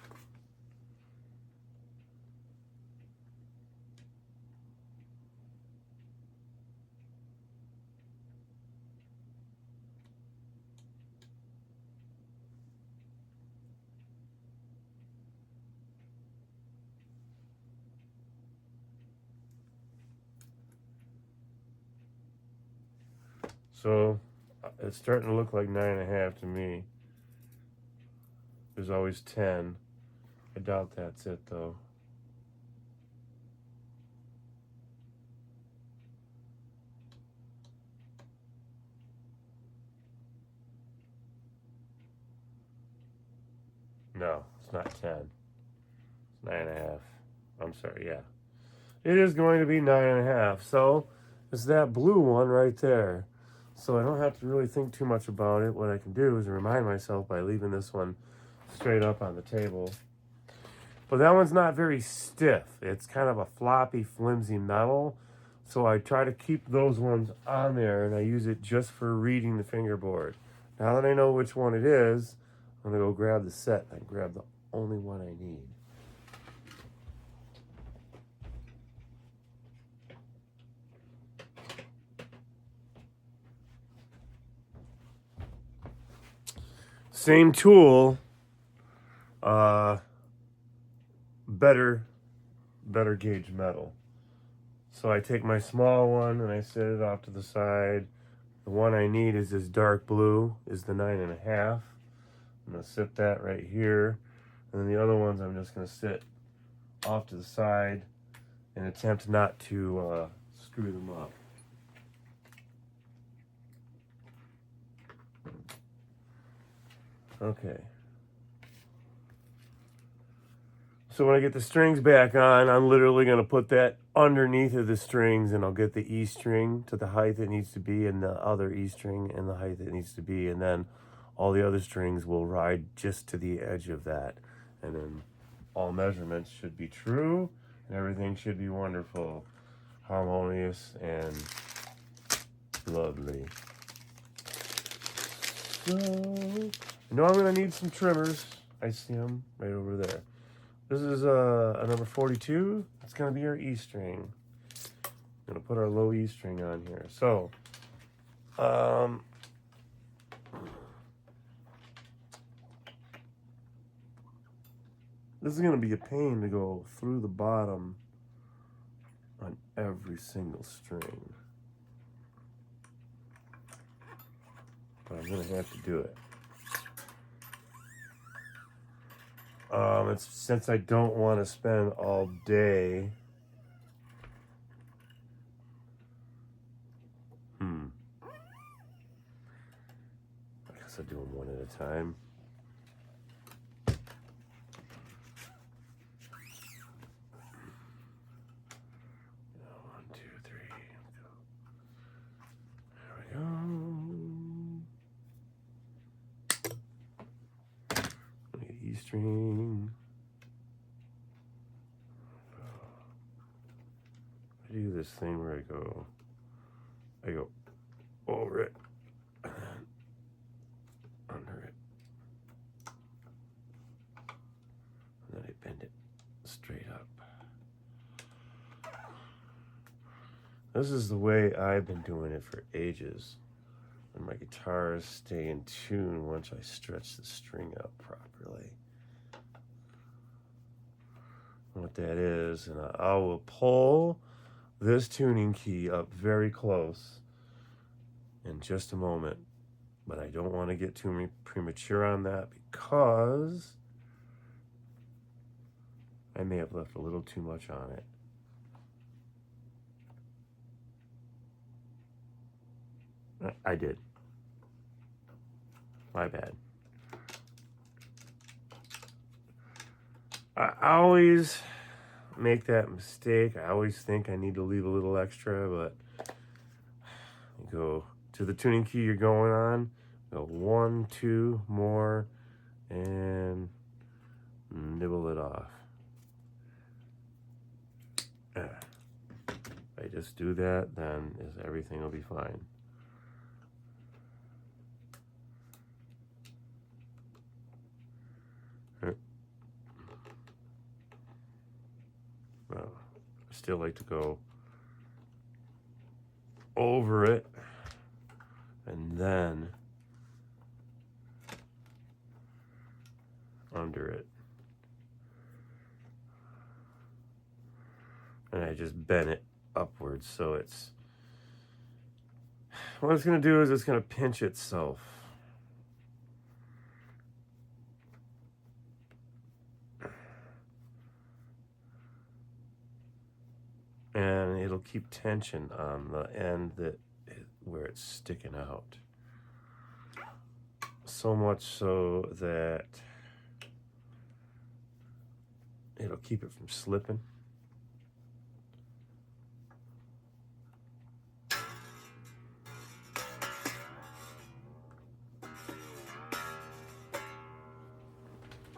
So it's starting to look like 9.5 to me. There's always 10. I doubt that's it though. No, it's not 10. It's 9.5. I'm sorry, yeah. It is going to be 9.5. So it's that blue one right there. So I don't have to really think too much about it. What I can do is remind myself by leaving this one straight up on the table. But that one's not very stiff. It's kind of a floppy, flimsy metal. So I try to keep those ones on there, and I use it just for reading the fingerboard. Now that I know which one it is, I'm going to go grab the set and grab the only one I need. Same tool, better gauge metal. So I take my small one and I set it off to the side. The one I need is this dark blue, is the 9.5. I'm gonna sit that right here. And then the other ones I'm just gonna sit off to the side and attempt not to screw them up. Okay. So when I get the strings back on, I'm literally going to put that underneath of the strings, and I'll get the E string to the height it needs to be, and the other E string and the height it needs to be, and then all the other strings will ride just to the edge of that. And then all measurements should be true, and everything should be wonderful, harmonious, and lovely. So, I know I'm going to need some trimmers. I see them right over there. This is a number 42. It's going to be our E string. I'm going to put our low E string on here. So, this is going to be a pain to go through the bottom on every single string. But I'm going to have to do it. It's since I don't want to spend all day. I guess I'll do them one at a time. One, two, three. There we go. E string. I do this thing where I go over it and then under it, and then I bend it straight up. This is the way I've been doing it for ages, and my guitars stay in tune once I stretch the string out properly. What that is, and I will pull this tuning key up very close in just a moment, but I don't want to get too premature on that because I may have left a little too much on it. I did. My bad. I always make that mistake. I always think I need to leave a little extra, but you go to the tuning key you're going on, Go 1, 2 more, and nibble it off. If I just do that, then everything will be fine. Well, I still like to go over it and then under it. And I just bend it upwards so it's, what it's going to do is it's going to pinch itself. And it'll keep tension on the end where it's sticking out. So much so that it'll keep it from slipping.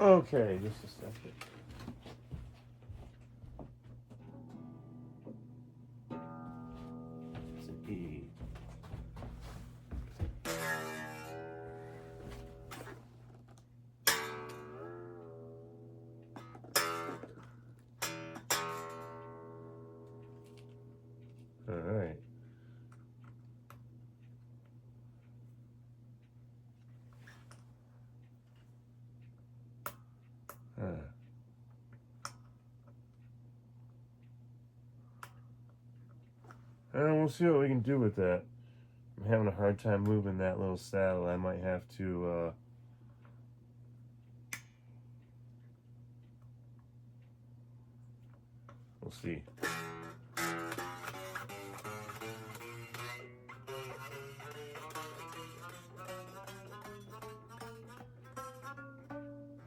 Okay, just a second. It's an E. All right. And we'll see what we can do with that. I'm having a hard time moving that little saddle. I might have to we'll see.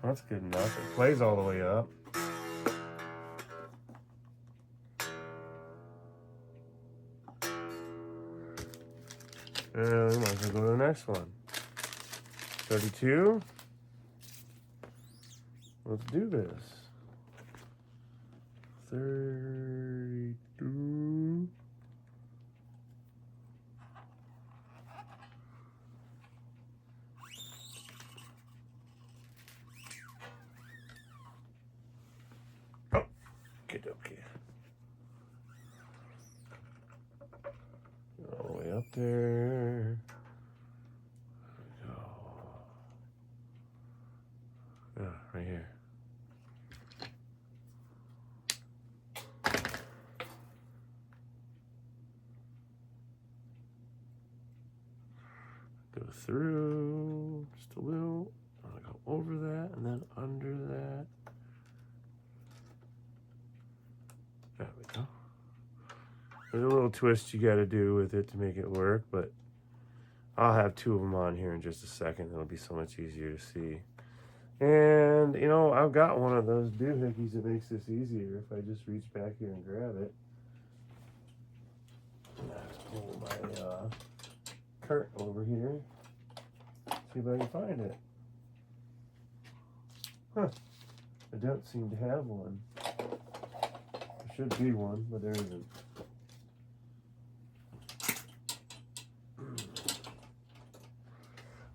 That's good enough. It plays all the way up. And we might as well go to the next one. 32. Let's do this. 32. Oh, okay, okay. All the way up there. Yeah, right here. Go through just a little. I'll go over that and then under that. There we go. There's a little twist you got to do with it to make it work, but I'll have two of them on here in just a second. It'll be so much easier to see. And, you know, I've got one of those doohickeys that makes this easier if I just reach back here and grab it. Pull my curtain over here. See if I can find it. Huh. I don't seem to have one. There should be one, but there isn't.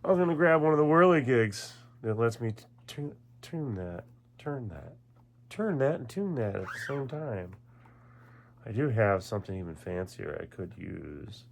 I was going to grab one of the whirligigs that lets me turn that, and tune that at the same time. I do have something even fancier I could use.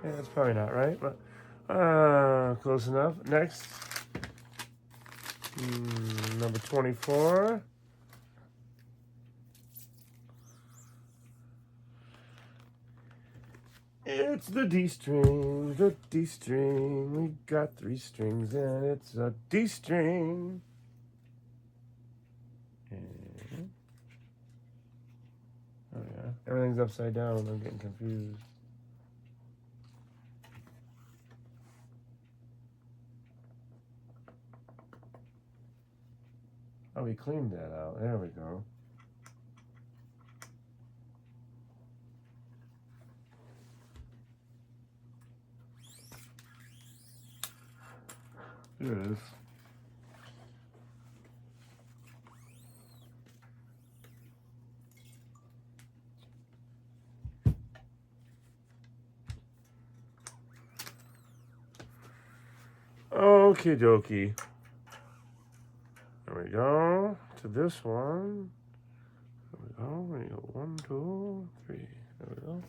Yeah, that's probably not right, but close enough. Next, number 24. It's the D string, the D string. We got 3 strings and it's a D string. And, oh yeah, everything's upside down. I'm getting confused. Oh, we cleaned that out. There we go. There it is. Okie dokie. There we go. To this one. There we go. We go 1, 2, 3. There we go.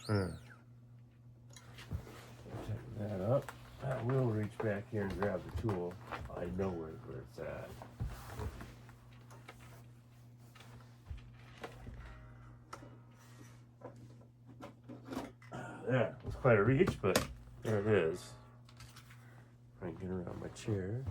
Tighten that up. I will reach back here and grab the tool. I know where it's at. There, it was quite a reach, but there it is. I can get around my chair.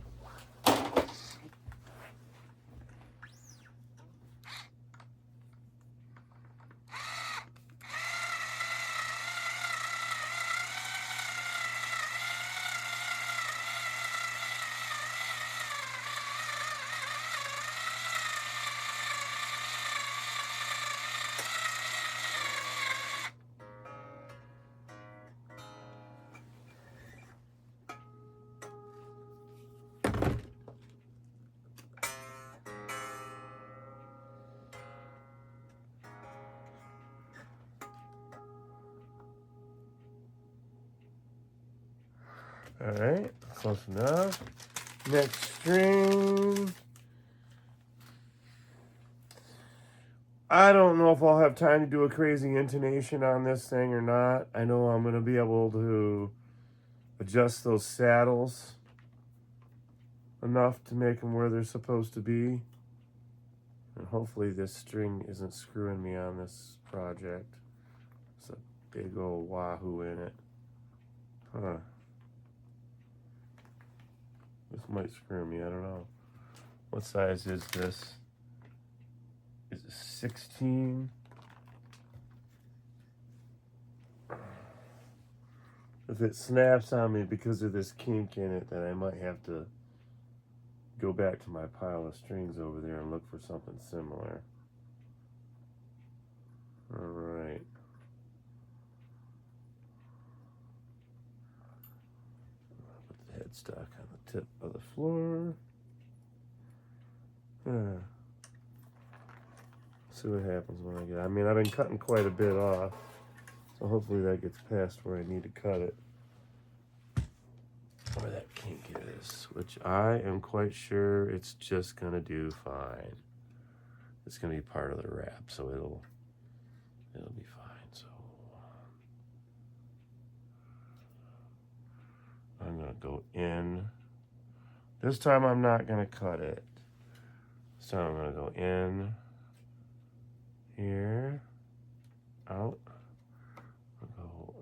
All right, close enough. Next string. I don't know if I'll have time to do a crazy intonation on this thing or not. I know I'm going to be able to adjust those saddles enough to make them where they're supposed to be. And hopefully this string isn't screwing me on this project. It's a big old wahoo in it. Huh. This might screw me, I don't know. What size is this? Is it 16? If it snaps on me because of this kink in it, then I might have to go back to my pile of strings over there and look for something similar. All right. Put the headstock on the tip of the floor. See what happens when I get. I mean, I've been cutting quite a bit off, so hopefully that gets past where I need to cut it. Where that kink is, which I am quite sure it's just gonna do fine. It's gonna be part of the wrap, so it'll be fine. So I'm gonna go in. This time I'm not gonna cut it. So I'm gonna go in here, out, I'll go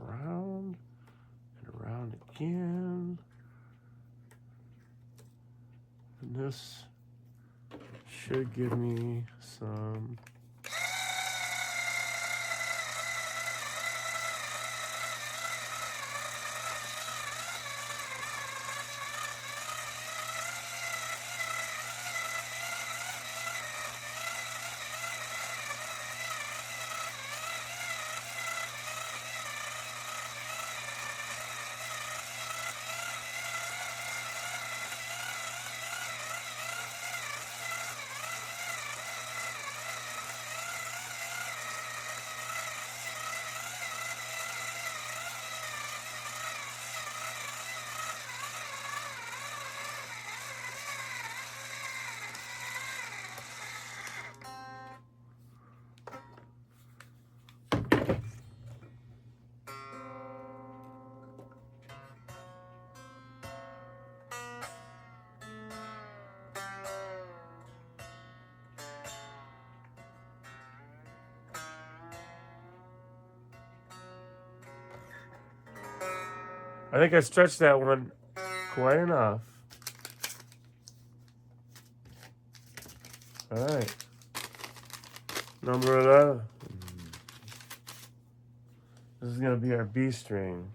around and around again. And this should give me some I think I stretched that one quite enough. All right. Number 11. This is going to be our B string.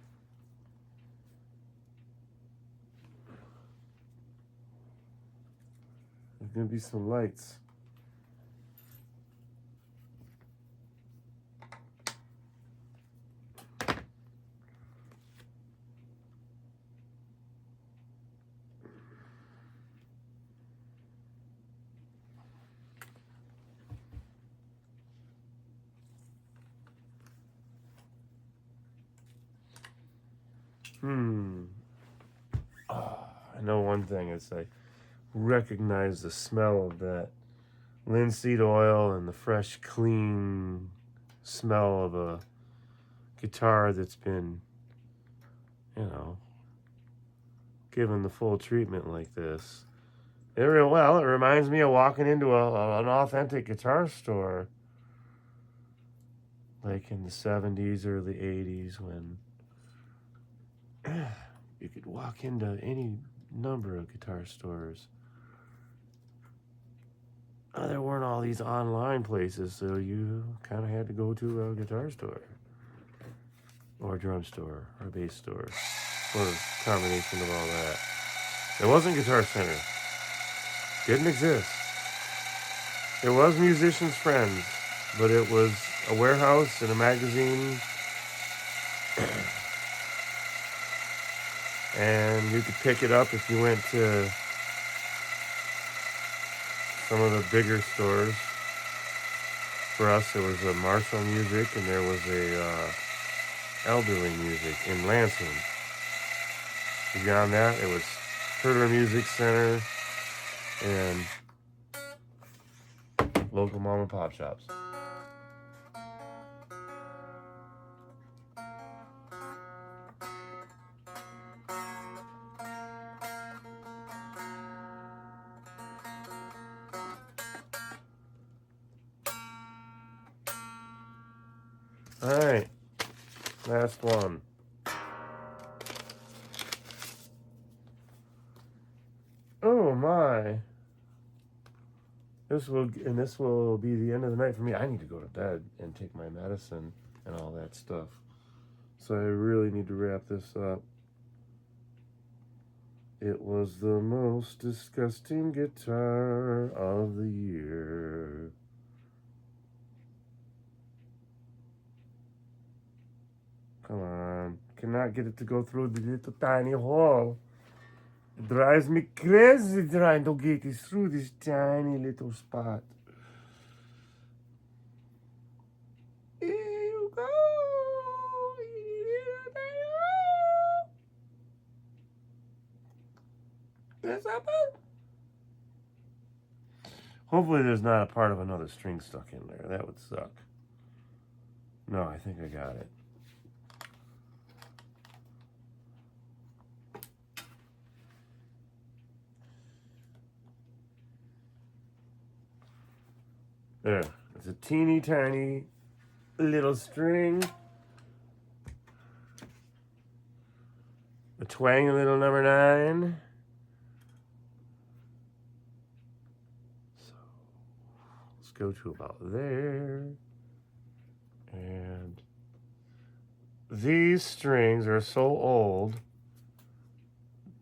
There's going to be some lights. I know one thing. It's I recognize the smell of that linseed oil and the fresh, clean smell of a guitar that's been, given the full treatment like this. It reminds me of walking into an authentic guitar store, like in the 70s, early 80s, when you could walk into any number of guitar stores. There weren't all these online places, so you kind of had to go to a guitar store, or a drum store, or a bass store, or a combination of all that. It wasn't Guitar Center. Didn't exist. It was Musician's Friends, but it was a warehouse and a magazine, and you could pick it up if you went to some of the bigger stores. For us, there was a Marshall Music, and there was a Elderly Music in Lansing. Beyond that, it was Herder Music Center and local mom and pop shops. All right, last one. Oh my. This will be the end of the night for me. I need to go to bed and take my medicine and all that stuff. So I really need to wrap this up. It was the most disgusting guitar of the year. Come on. Cannot get it to go through the little tiny hole. It drives me crazy trying to get it through this tiny little spot. Here you go. That's happened. Hopefully there's not a part of another string stuck in there. That would suck. No, I think I got it. There. It's a teeny tiny little string. A twang little number 9. So let's go to about there. And these strings are so old,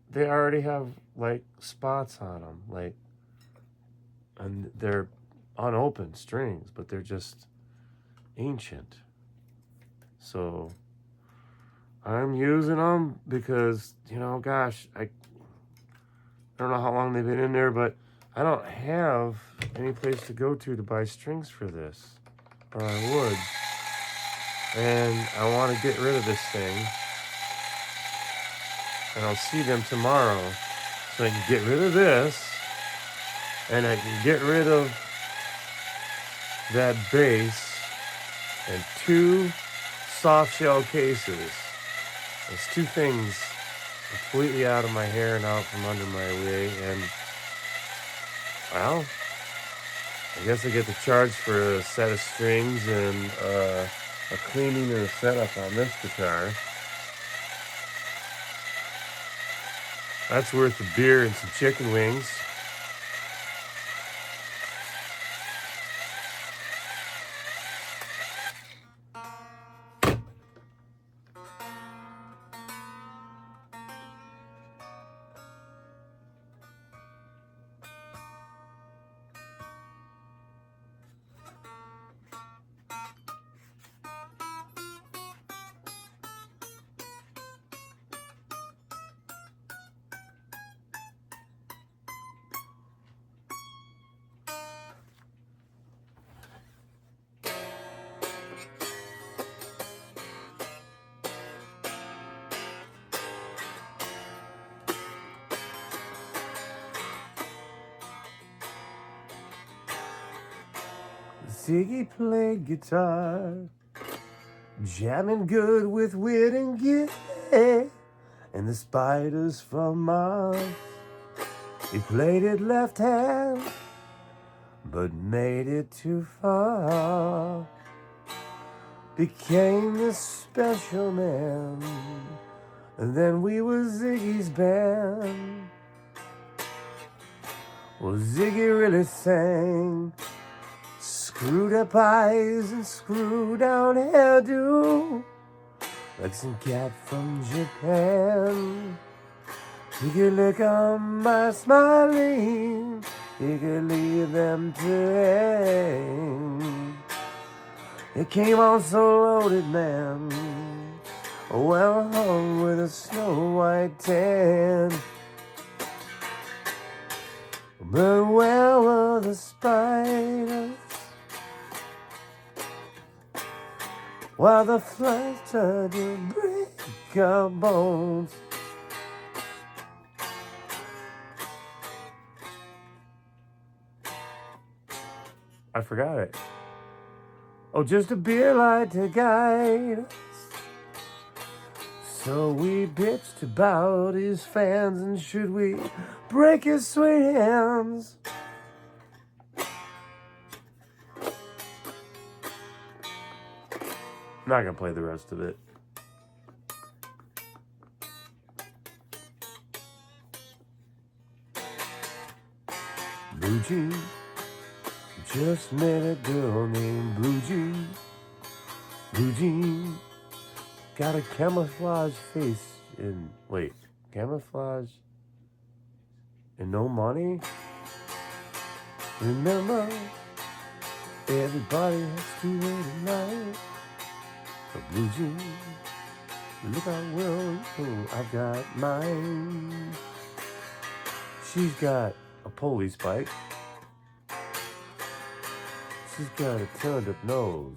they already have like spots on them, and they're unopened strings, but they're just ancient. So I'm using them because, gosh, I don't know how long they've been in there, but I don't have any place to go to buy strings for this, or I would. And I want to get rid of this thing. And I'll see them tomorrow. So I can get rid of this. And I can get rid of that bass and 2 soft shell cases. There's 2 things completely out of my hair and out from under my wig. And, well, I guess I get to charge for a set of strings and a cleaning and a setup on this guitar. That's worth a beer and some chicken wings. Ziggy played guitar, jamming good with wit and gift, and the spiders from Mars. He played it left hand, but made it too far. Became this special man, and then we were Ziggy's band. Well, Ziggy really sang, screwed up eyes and screwed down hairdo, like some cat from Japan. He could lick on my smiling, he could leave them to hang. It came on so loaded, man, well hung with a snow white tan. But where were the spiders while the flies tried to break our bones? I forgot it. Oh, just a beer light to guide us. So we bitched about his fans, and should we break his sweet hands? I'm not gonna play the rest of it. Blue Jean just met a girl named Blue Jean. Blue Jean got a camouflage face and camouflage and no money? Remember, everybody has to wear tonight. But Blue Jean, look out, well, I've got mine. She's got a police bike. She's got a turned up nose.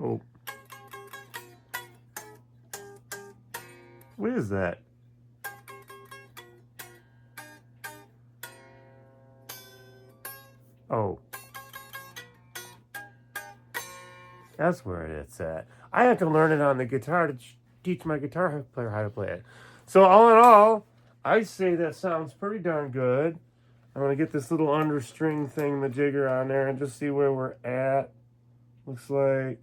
Oh. What is that? Oh. That's where it's at. I have to learn it on the guitar to teach my guitar player how to play it. So all in all, I say that sounds pretty darn good. I'm going to get this little understring thing, the jigger on there, and just see where we're at. Looks like...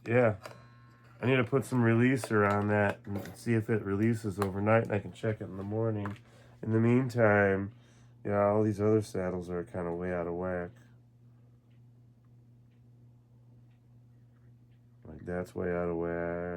yeah, I need to put some releaser on that and see if it releases overnight, and I can check it in the morning. In the meantime, yeah, all these other saddles are kind of way out of whack. Like that's way out of whack.